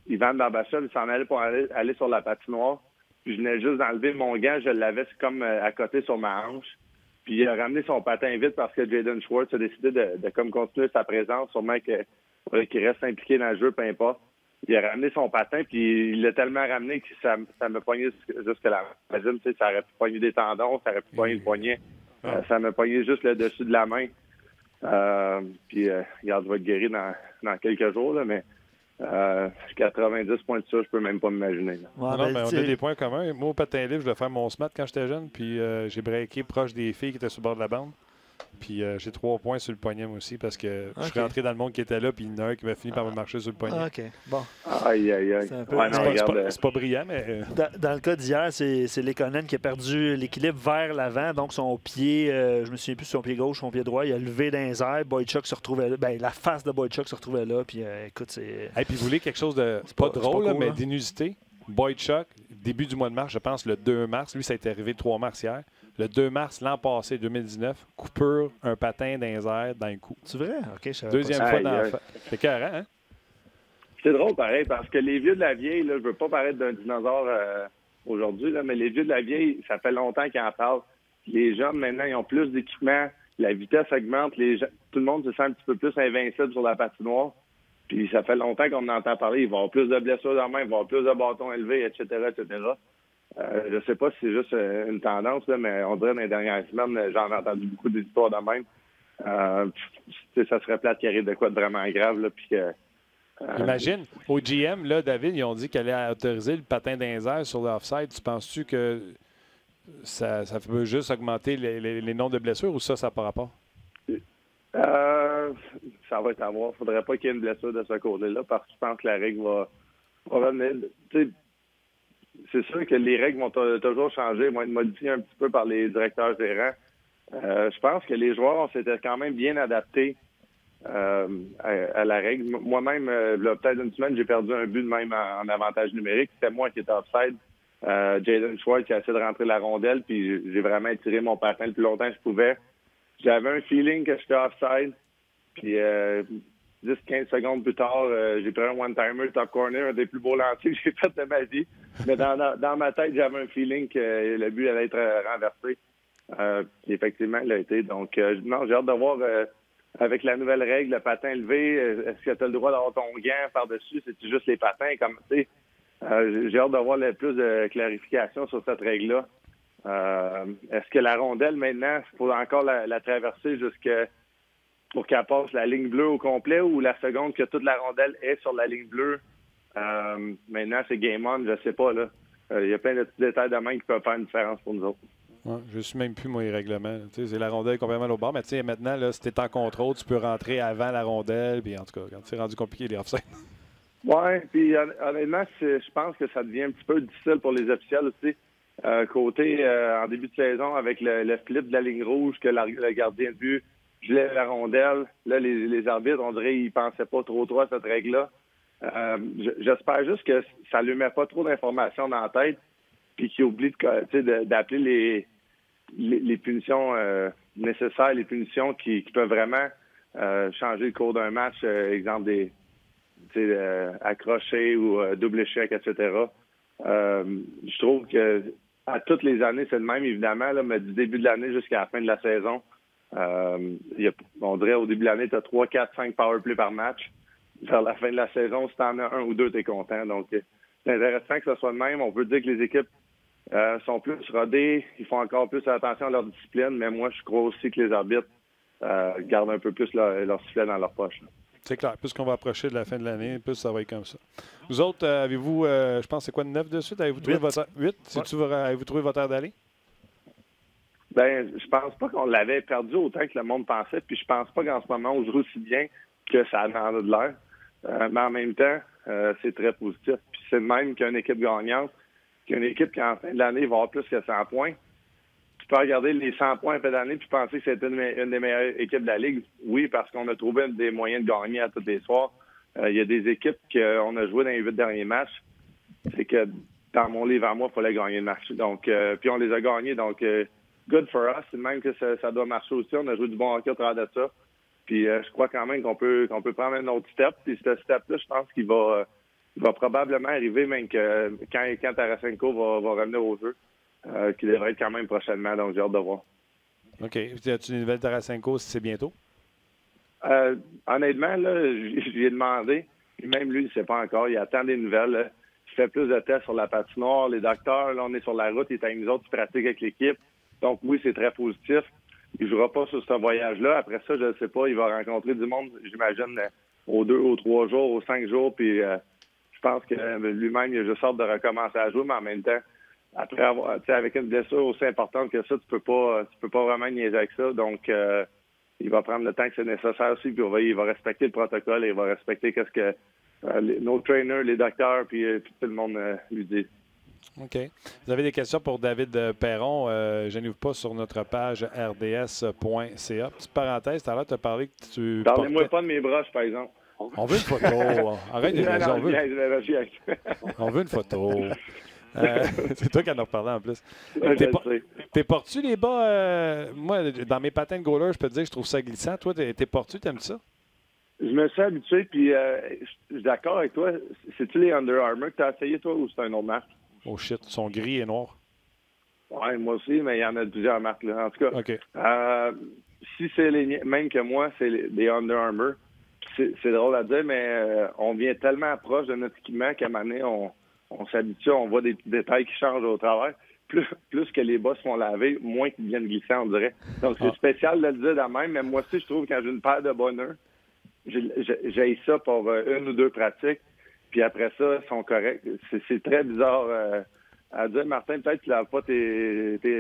Ivan Barbachov, il s'en allait pour aller sur la patinoire. Puis je venais juste d'enlever mon gant. Je l'avais comme à côté sur ma hanche. Puis il a ramené son patin vite parce que Jaden Schwartz a décidé de comme continuer sa présence. Sûrement qu'il reste impliqué dans le jeu, peu importe. Il a ramené son patin, puis il l'a tellement ramené que ça m'a pogné jusque là. Imagine, tu sais, ça aurait pu pogner des tendons, ça aurait pu pogner le poignet. Ça m'a pogné juste le dessus de la main. Puis, regarde, je vais être guéri dans quelques jours, là, mais 90 points de ça, je peux même pas m'imaginer. On a des points communs. Moi, au patin libre, je voulais faire mon SMAT quand j'étais jeune, puis j'ai breaké proche des filles qui étaient sur le bord de la bande. Puis j'ai 3 points sur le poignet, moi aussi, parce que je suis rentré dans le monde qui était là, puis il y en a un qui m'a fini par me marcher sur le poignet. OK, bon. Aïe. C'est pas brillant, mais... Dans le cas d'hier, c'est Lekonen qui a perdu l'équilibre vers l'avant, donc son pied, je me souviens plus de son pied gauche, son pied droit, il a levé dans les airs, Boychuk se retrouvait là, la face de Boychuk se retrouvait là, puis écoute, c'est... Et puis vous voulez quelque chose de, pas drôle, cool, mais d'inusité? Boychuk, début du mois de mars, je pense le 2 mars, lui ça a été arrivé le 3 mars hier. Le 2 mars, l'an passé, 2019, coupure, un patin dans les airs, dans le cou. C'est vrai? OK, je savais Deuxième pas fois dans la... C'est carré, hein? C'est drôle, pareil, parce que les vieux de la vieille, là, je veux pas paraître d'un dinosaure aujourd'hui, là, mais les vieux de la vieille, ça fait longtemps qu'ils en parlent. Les jeunes, maintenant, ils ont plus d'équipement, la vitesse augmente, tout le monde se sent un petit peu plus invincible sur la patinoire. Puis ça fait longtemps qu'on en entend parler. Il va y avoir plus de blessures dans la main, il va y avoir plus de bâtons élevés, etc., etc. Je ne sais pas si c'est juste une tendance, là, mais on dirait dans les dernières semaines, j'en ai entendu beaucoup d'histoires de même. Ça serait plate qu'il arrive de quoi de vraiment grave. Là, puis que, imagine, au GM, là, David, ils ont dit qu'elle allait autoriser le patin dans les airs sur l'offside. Tu penses-tu que ça peut juste augmenter les nombres de blessures ou ça n'a pas rapport? Ça va être à voir. Il ne faudrait pas qu'il y ait une blessure de ce côté-là parce que je pense que la règle va revenir. C'est sûr que les règles vont toujours changer, vont être modifiées un petit peu par les directeurs gérants. Je pense que les joueurs s'étaient quand même bien adaptés à la règle. Moi-même, peut-être une semaine, j'ai perdu un but de même en avantage numérique. C'était moi qui étais offside. Jaden Schwartz qui a essayé de rentrer la rondelle, puis j'ai vraiment étiré mon patin le plus longtemps que je pouvais. J'avais un feeling que j'étais offside, puis 10-15 secondes plus tard, j'ai pris un one-timer top corner, un des plus beaux lancers que j'ai fait de ma vie. Mais dans ma tête, j'avais un feeling que le but allait être renversé. Puis effectivement, il a été. Donc, non, j'ai hâte de voir avec la nouvelle règle, le patin élevé, est-ce que tu as le droit d'avoir ton gant par-dessus? C'est-tu juste les patins? Comme, j'ai hâte de voir plus de clarification sur cette règle-là. Est-ce que la rondelle, maintenant, il faut encore la traverser pour qu'elle passe la ligne bleue au complet ou la seconde que toute la rondelle est sur la ligne bleue? Maintenant, c'est game on, je sais pas. Là. Il y a plein de petits détails de main qui peuvent faire une différence pour nous autres. Ouais, je ne suis même plus, moi, les règlements. C'est la rondelle complètement au bord. Mais maintenant, là, si tu es en contrôle, tu peux rentrer avant la rondelle. Puis en tout cas, quand c'est rendu compliqué, les offsides. Oui, puis honnêtement, je pense que ça devient un petit peu difficile pour les officiels aussi. Côté, en début de saison, avec le flip de la ligne rouge que le gardien de but gelait la rondelle. Là, les arbitres, on dirait, ils pensaient pas trop à cette règle-là. J'espère juste que ça lui met pas trop d'informations dans la tête puis qu'il oublie d'appeler les punitions nécessaires, les punitions qui peuvent vraiment changer le cours d'un match, exemple accroché ou double échec, etc. Je trouve que à toutes les années, c'est le même, évidemment, là, mais du début de l'année jusqu'à la fin de la saison, on dirait au début de l'année, tu as 3, 4, 5 powerplays par match. Vers la fin de la saison, si tu en as un ou deux, tu es content. Donc, c'est intéressant que ce soit le même. On peut dire que les équipes sont plus rodées, ils font encore plus attention à leur discipline, mais moi, je crois aussi que les arbitres gardent un peu plus leur sifflet dans leur poche. Là. C'est clair. Plus qu'on va approcher de la fin de l'année, plus ça va être comme ça. Vous autres, avez-vous, je pense, c'est quoi, 9 de suite? Avez-vous trouvé votre 8? Ouais. Avez-vous trouvé votre air d'aller? Ben, je pense pas qu'on l'avait perdu autant que le monde pensait, puis je pense pas qu'en ce moment, on joue aussi bien que ça en a de l'air. Mais en même temps, c'est très positif. Puis c'est même qu'une équipe gagnante, qu'une équipe qui, en fin de l'année, va avoir plus que 100 points. Tu peux regarder les 100 points en fin d'année puis penser que c'est une des meilleures équipes de la Ligue. Oui, parce qu'on a trouvé des moyens de gagner à tous les soirs. Il y a des équipes qu'on a joué dans les 8 derniers matchs. C'est que dans mon livre à moi, il fallait gagner le match. Donc, puis on les a gagnés. Donc, good for us. C'est même que ça doit marcher aussi. On a joué du bon hockey au travers de ça. Puis je crois quand même qu'on peut prendre un autre step. Puis ce step-là, je pense qu'il va probablement arriver même que quand Tarasenko va revenir au jeu, qui devrait être quand même prochainement. Donc j'ai hâte de voir. OK. As-tu des nouvelles Tarasenko si c'est bientôt? Honnêtement, là, je lui ai demandé. Puis même lui, il ne sait pas encore. Il attend des nouvelles. Là. Il fait plus de tests sur la patinoire. Les docteurs, là, on est sur la route. Il est avec nous autres, il pratique avec l'équipe. Donc oui, c'est très positif. Il ne jouera pas sur ce voyage-là. Après ça, je ne sais pas, il va rencontrer du monde, j'imagine, aux 2, aux 3 jours, aux 5 jours. Puis je pense que lui-même, il a juste hâte de recommencer à jouer, mais en même temps, après avoir, avec une blessure aussi importante que ça, tu peux pas vraiment niaiser avec ça. Donc, il va prendre le temps que c'est nécessaire aussi, puis il va respecter le protocole et il va respecter qu'est-ce que nos trainers, les docteurs, puis tout le monde lui dit. OK. Vous avez des questions pour David Perron. Gênez-vous pas sur notre page rds.ca. Petite parenthèse, tout à l'heure, tu as parlé que tu. Parlez-moi pas de mes broches, par exemple. On veut une photo. Arrête de dire. On veut une photo. C'est toi qui en as reparlé en plus. T'es portes-tu les bas? Moi, dans mes patins de goaler, je peux te dire que je trouve ça glissant. Toi, t'es portes-tu? T'aimes ça? Je me suis habitué, puis je suis d'accord avec toi. C'est-tu les Under Armour que tu as essayé, toi, ou c'est un autre marque? Oh shit, ils sont gris et noirs. Oui, moi aussi, mais il y en a plusieurs marques. Là. En tout cas, okay. Si c'est les mêmes que moi, c'est des Under Armour. C'est drôle à dire, mais on vient tellement proche de notre équipement qu'à un moment donné, on s'habitue, on voit des petits détails qui changent au travers. Plus que les bas se font laver, moins qu'ils viennent glisser, on dirait. Donc, c'est spécial de le dire de même, mais moi aussi, je trouve que quand j'ai une paire de bonheur, j'ai ça pour 1 ou 2 pratiques, puis après ça, ils sont corrects. C'est très bizarre à dire. Martin, peut-être que tu ne laves pas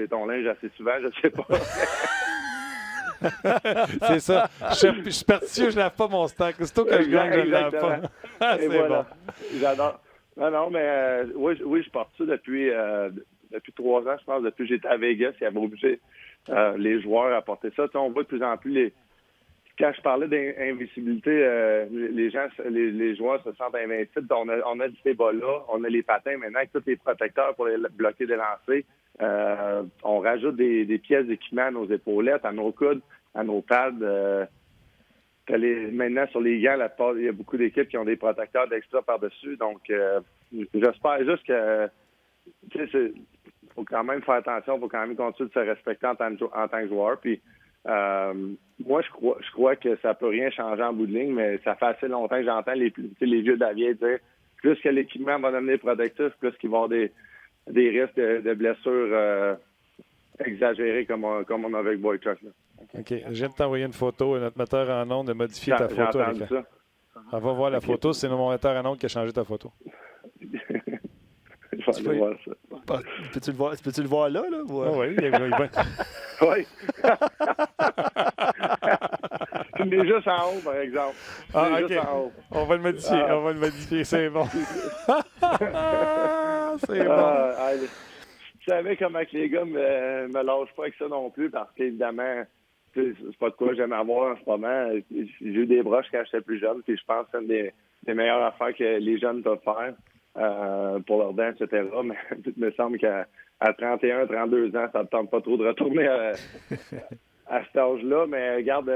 ton linge assez souvent, je ne sais pas. C'est ça. Je suis parti, je lave pas mon stock. C'est tout que je gagne, je ne lave pas. C'est voilà. Bon. J'adore. Non, mais oui, je porte ça depuis 3 ans, je pense. Depuis que j'étais à Vegas, il y avait obligé les joueurs à porter ça. On voit de plus en plus quand je parlais d'invisibilité, les joueurs se sentent invincibles. On a ces bas-là, on a les patins maintenant avec tous les protecteurs pour les bloquer des lancers. On rajoute des pièces d'équipement à nos épaulettes, à nos coudes, à nos pads. Maintenant, sur les gants, il y a beaucoup d'équipes qui ont des protecteurs d'extra par-dessus. Donc, j'espère juste que faut quand même faire attention, il faut quand même continuer de se respecter en tant que joueur. Puis, moi, je crois que ça peut rien changer en bout de ligne, mais ça fait assez longtemps que j'entends les vieux de la vieille dire plus que l'équipement va devenir protectif, plus qu'il va y avoir des risques de blessures exagérées comme on a avec Boychuk. OK. Je viens de t'envoyer une photo. Notre metteur en ondes a modifié ta photo. Ça. On va voir la photo. C'est mon metteur en ondes qui a changé ta photo. Je vais aller voir ça. Peux-tu le voir là? Oui, il va. Oui. Il est juste en haut, par exemple. OK. On va le modifier. C'est bon. C'est bon. Je savais comment que les gars me lâchent pas avec ça non plus, parce qu'évidemment, c'est pas de quoi j'aime avoir en ce moment. J'ai eu des broches quand j'étais plus jeune, puis je pense que c'est une des meilleures affaires que les jeunes peuvent faire pour leurs dents, etc. Mais il me semble qu'à 31, 32 ans, ça ne tente pas trop de retourner à cet âge-là. Mais regarde,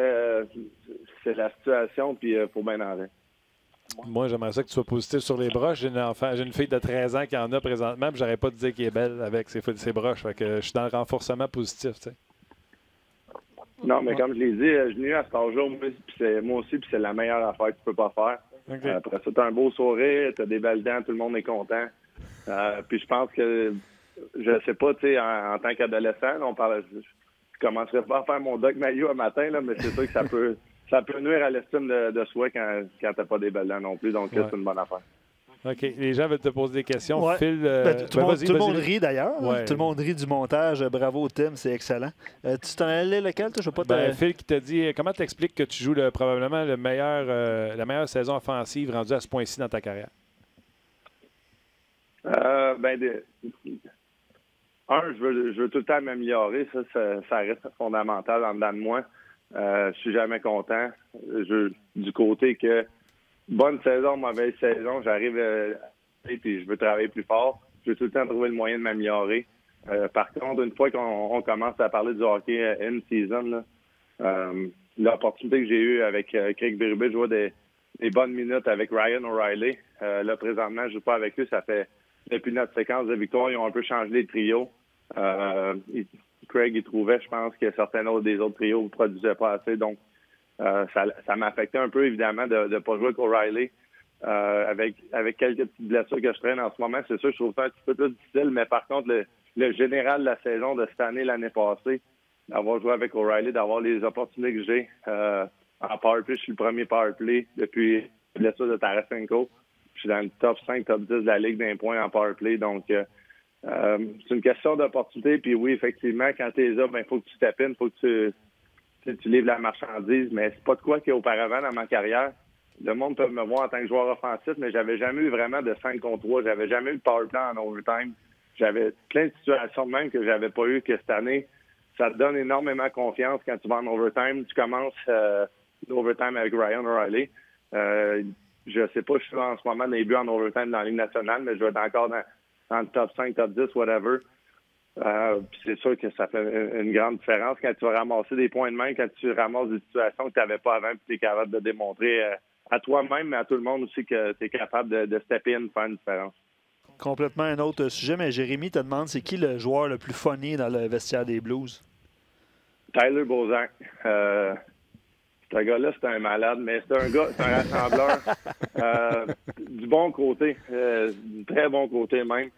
c'est la situation, puis il faut bien en rire. Moi, j'aimerais ça que tu sois positif sur les broches. J'ai une fille de 13 ans qui en a présentement, puis j'aurais pas de dire qu'elle est belle avec ses broches. Fait que je suis dans le renforcement positif, tu sais. Non, mais comme je l'ai dit, je suis venu à cet âge-là, moi aussi, puis c'est la meilleure affaire que tu peux pas faire. Okay. Après ça, tu as un beau sourire, tu as des belles dents, tout le monde est content. Puis je pense que, je sais pas, tu sais, en tant qu'adolescent, je commencerai pas à faire mon doc maillot un matin, là, mais c'est sûr que ça peut nuire à l'estime de soi quand tu n'as pas des belles dents non plus. Donc, c'est une bonne affaire. OK. Les gens veulent te poser des questions. Ouais. Phil, tout le monde rit d'ailleurs. Ouais. Tout le monde rit du montage. Bravo, Tim, c'est excellent. Tu t'en allais lequel? Je veux pas Phil qui t'a dit, comment t'expliques que tu joues probablement la meilleure saison offensive rendue à ce point-ci dans ta carrière? Je veux tout le temps m'améliorer. Ça reste fondamental en dedans de moi. Je suis jamais content. Du côté que bonne saison, mauvaise saison, j'arrive et je veux travailler plus fort. Je veux tout le temps trouver le moyen de m'améliorer. Par contre, une fois qu'on commence à parler du hockey in-season, l'opportunité que j'ai eue avec Craig Berube, je vois des bonnes minutes avec Ryan O'Reilly. Là, présentement, je joue pas avec eux. Ça fait depuis notre séquence de victoire, ils ont un peu changé les trios. Craig, il trouvait, je pense, que certains des autres trios ne produisaient pas assez. Donc, ça m'affectait un peu, évidemment, de ne pas jouer avec O'Reilly. Avec quelques petites blessures que je traîne en ce moment, c'est sûr, je trouve ça un petit peu plus difficile. Mais par contre, le général de la saison de cette année, l'année passée, d'avoir joué avec O'Reilly, d'avoir les opportunités que j'ai, en powerplay. Je suis le premier powerplay depuis la blessure de Tarasenko. Je suis dans le top 5, top 10 de la Ligue d'un point en powerplay. Donc, c'est une question d'opportunité. Puis oui, effectivement, quand tu es là, il faut que tu tapines, il faut que tu livres la marchandise. Mais c'est pas de quoi qu'auparavant dans ma carrière. Le monde peut me voir en tant que joueur offensif, mais j'avais jamais eu vraiment de 5 contre 3. J'avais jamais eu de powerplay en overtime. J'avais plein de situations de même que j'avais pas eu que cette année. Ça te donne énormément confiance quand tu vas en overtime. Tu commences l'overtime avec Ryan O'Reilly. Je sais pas, je suis en ce moment dans les buts en overtime dans la Ligue nationale, mais je vais être encore dans le top 5, top 10, whatever. C'est sûr que ça fait une grande différence quand tu vas ramasser des points de main, quand tu ramasses des situations que tu n'avais pas avant, puis tu es capable de démontrer à toi-même, mais à tout le monde aussi que tu es capable de stepper in, faire une différence. Complètement un autre sujet, mais Jérémy te demande, c'est qui le joueur le plus funny dans le vestiaire des Blues? Tyler Bozak. Ce gars-là, c'est un malade, mais c'est un rassembleur du bon côté, du très bon côté même.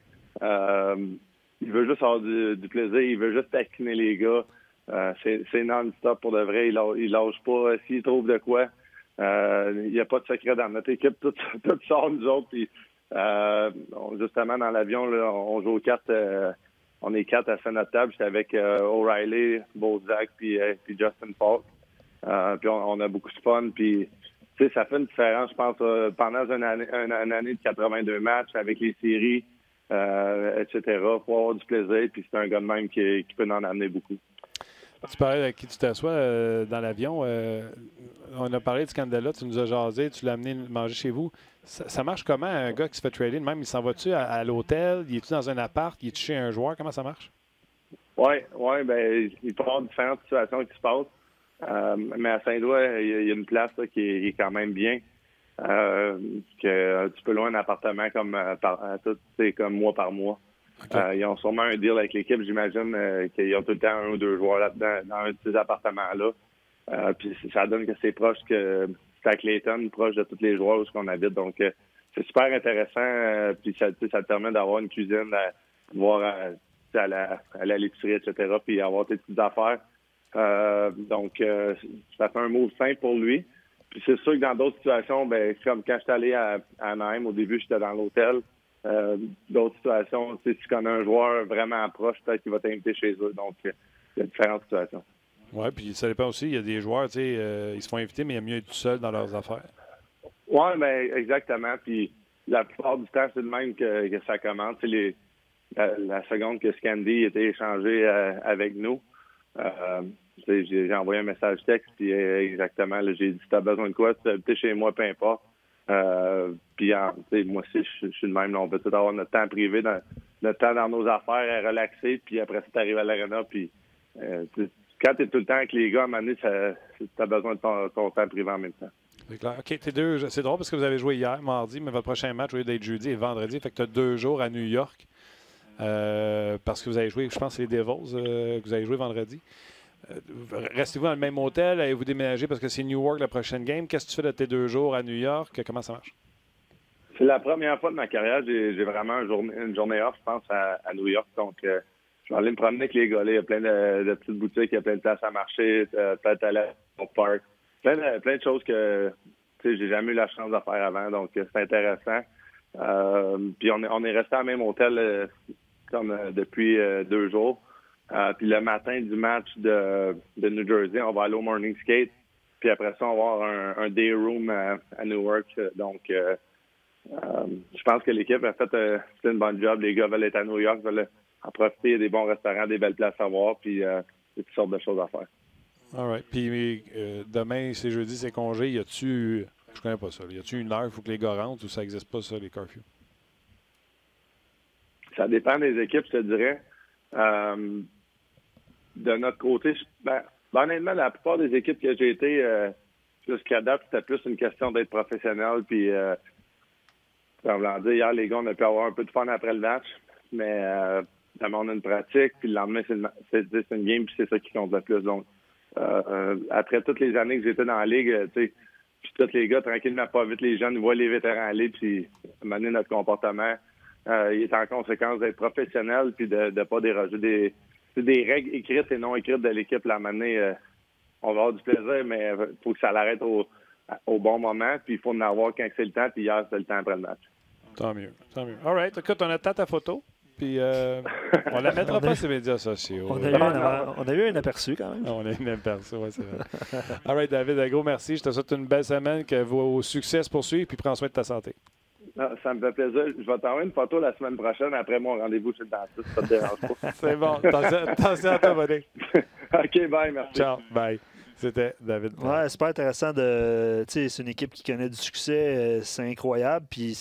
Il veut juste avoir du plaisir, il veut juste taquiner les gars. C'est non-stop pour de vrai, il lâche pas. S'il trouve de quoi, il n'y a pas de secret dans notre équipe, tout sort nous autres. Puis, justement, dans l'avion, là, on joue aux cartes, on est 4 à notre table. J'étais avec O'Reilly, Bozak, puis Justin Falk. Puis on a beaucoup de fun. Puis, tu sais, ça fait une différence, je pense, pendant une année de 82 matchs avec les séries, etc. Pour avoir du plaisir. Puis c'est un gars de même qui peut en amener beaucoup. Tu parlais avec qui tu t'assois dans l'avion. On a parlé de Scandella, tu nous as jasé, tu l'as amené manger chez vous. Ça marche comment, un gars qui se fait trader de même? Il s'en va-tu à l'hôtel? Il est-tu dans un appart? Il est-tu chez un joueur? Comment ça marche? Oui, ben il peut y avoir différentes situations qui se passent. Mais à Saint-Doigt, il y a une place là, qui est quand même bien. Que un petit peu loin d'un appartement comme mois par mois. Okay. Ils ont sûrement un deal avec l'équipe, j'imagine qu'ils ont tout le temps 1 ou 2 joueurs là-dedans, dans un de ces appartements-là. Puis ça donne que c'est proche que c'est à Clayton, proche de tous les joueurs où on habite. Donc c'est super intéressant. Puis ça te permet d'avoir une cuisine, de pouvoir aller à l'épicerie, etc. Puis avoir tes petites affaires. Donc ça fait un move simple pour lui. Puis c'est sûr que dans d'autres situations, ben comme quand j'étais allé à Anaheim, au début, j'étais dans l'hôtel. D'autres situations, si tu connais un joueur vraiment proche, peut-être qu'il va t'inviter chez eux. Donc, il y a différentes situations. Oui, puis ça dépend aussi. Il y a des joueurs, tu sais, ils se font inviter, mais il y a mieux être tout seul dans leurs affaires. Oui, bien, exactement. Puis la plupart du temps, c'est le même que ça commence. La seconde que Scandy était échangé avec nous, j'ai envoyé un message texte, puis exactement, là, j'ai dit « Si tu as besoin de quoi, tu peux habiter chez moi, peu importe. » Puis moi aussi, je suis le même. Là, on peut tout avoir notre temps privé, notre temps dans nos affaires, relaxer, puis après ça, tu arrives à l'aréna, puis quand tu es tout le temps avec les gars, à un moment donné, tu as besoin de ton temps privé en même temps. C'est clair. OK, c'est drôle parce que vous avez joué hier, mardi, mais votre prochain match, au lieu d'être jeudi et vendredi, fait que tu as 2 jours à New York parce que vous avez joué, je pense que c'est les Devils que vous avez joué vendredi. Restez-vous dans le même hôtel? Allez-vous déménager parce que c'est Newark la prochaine game? Qu'est-ce que tu fais de tes 2 jours à New York? Comment ça marche? C'est la première fois de ma carrière. J'ai vraiment une journée off, je pense, à New York. Donc, je vais aller me promener avec les gars. Il y a plein de petites boutiques, il y a plein de places à marcher, peut-être aller au parc. Plein de choses que j'ai jamais eu la chance de faire avant. Donc, c'est intéressant. Puis, on est resté à même hôtel comme depuis 2 jours. Puis le matin du match de New Jersey, on va aller au morning skate. Puis après ça, on va avoir un day room à Newark. Donc, je pense que l'équipe a fait une bonne job. Les gars veulent être à New York, veulent en profiter. Il y a des bons restaurants, des belles places à voir, puis il y a toutes sortes de choses à faire. All right. Puis demain, c'est jeudi, c'est congé. Y a-tu, je connais pas ça, y a-tu une heure, il faut que les gars rentrent ou ça n'existe pas, ça, les curfews? Ça dépend des équipes, je te dirais. De notre côté, honnêtement, la plupart des équipes que j'ai été jusqu'à date, c'était plus une question d'être professionnel. Puis, comme on l'a dit, hier, les gars, on a pu avoir un peu de fun après le match. Mais on a une pratique, puis le lendemain, c'est une game, puis c'est ça qui compte le plus. Donc, après toutes les années que j'étais dans la ligue, tu sais, puis tous les gars, tranquillement, pas vite, les jeunes voient les vétérans aller, puis à un moment donné, notre comportement, il est en conséquence d'être professionnel, puis de ne pas déroger des règles écrites et non écrites de l'équipe. Là, à un moment donné, on va avoir du plaisir, mais il faut que ça l'arrête au bon moment. Puis il faut en avoir quand c'est le temps. Puis hier, c'était le temps après le match. Tant mieux. All right. Écoute, on attend ta photo. Puis on la mettra pas sur les médias sociaux. On a eu un aperçu quand même. On a eu un aperçu, oui, c'est vrai. All right, David, un gros merci. Je te souhaite une belle semaine, que vos succès se poursuivent, puis prends soin de ta santé. Non, ça me fait plaisir. Je vais t'envoyer une photo la semaine prochaine après mon rendez-vous chez le dentiste. Ça te dérange pas. C'est bon. Attention à toi, buddy. OK, bye, merci. Ciao, bye. C'était David. Ouais, super intéressant. C'est une équipe qui connaît du succès. C'est incroyable. Puis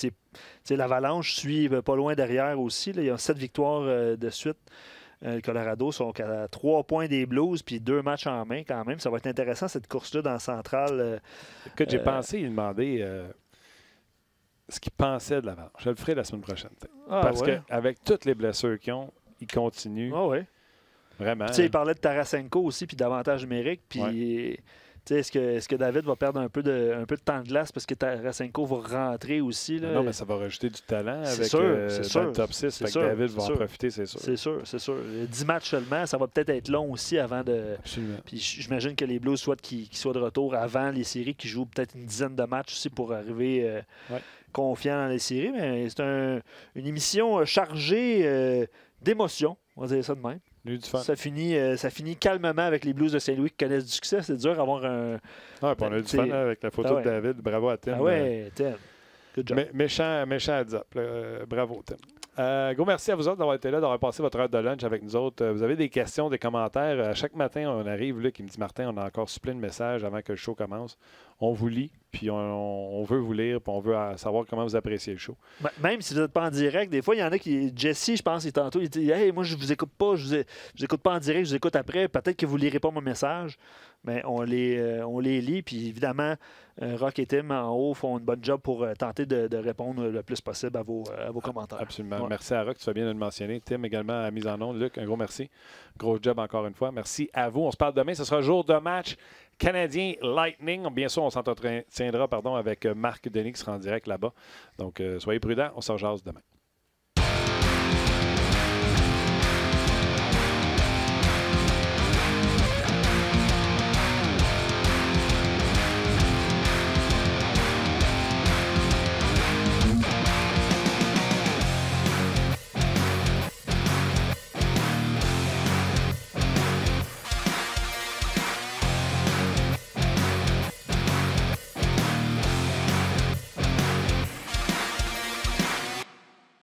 l'Avalanche suit pas loin derrière aussi. Là. Ils ont 7 victoires de suite. Le Colorado sont à 3 points des Blues, puis 2 matchs en main quand même. Ça va être intéressant, cette course-là, dans la centrale. Écoute, j'ai pensé lui demander ce qu'il pensait de l'Avalanche. Je le ferai la semaine prochaine. Parce qu'avec toutes les blessures qu'ils ont, ils continuent. Ah ouais. Vraiment. Il parlait de Tarasenko aussi, puis d'avantage numérique. Puis, est-ce que David va perdre un peu de temps de glace parce que Tarasenko va rentrer aussi? Là? Non, mais ça va rajouter du talent avec dans le top 6. Fait que David va en profiter, c'est sûr. C'est sûr. 10 matchs seulement, ça va peut-être être long aussi avant de... Absolument. Puis j'imagine que les Blues souhaitent qu'ils soient de retour avant les séries, qu'ils jouent peut-être une dizaine de matchs aussi pour arriver confiants dans les séries. Mais c'est une émission chargée d'émotions, on va dire ça de même. Ça finit calmement avec les Blues de Saint-Louis qui connaissent du succès. C'est dur d'avoir un... Ah, puis on a du fun avec la photo de David. Bravo à Tim. Ah ouais, Tim. Good job. Méchant heads-up. Bravo, Tim. Gros merci à vous autres d'avoir été là, d'avoir passé votre heure de lunch avec nous autres. Vous avez des questions, des commentaires. Chaque matin, on arrive, Luc, il me dit, Martin, on a encore plein de messages avant que le show commence. On vous lit, puis on veut vous lire, puis on veut savoir comment vous appréciez le show. Même si vous n'êtes pas en direct, des fois, il y en a qui... Jesse, je pense, tantôt, il dit « Hey, moi, je vous écoute pas, je vous écoute pas en direct, je vous écoute après. Peut-être que vous ne lirez pas mon message. » Mais on les lit, puis évidemment, Rock et Tim en haut font une bonne job pour tenter de répondre le plus possible à vos commentaires. Absolument. Ouais. Merci à Rock, tu fais bien de le mentionner. Tim également à la mise en onde. Luc, un gros merci. Gros job encore une fois. Merci à vous. On se parle demain. Ce sera jour de match Canadien Lightning. Bien sûr, on s'entretiendra avec Marc Denis qui sera en direct là-bas. Donc, soyez prudents. On se rejase demain.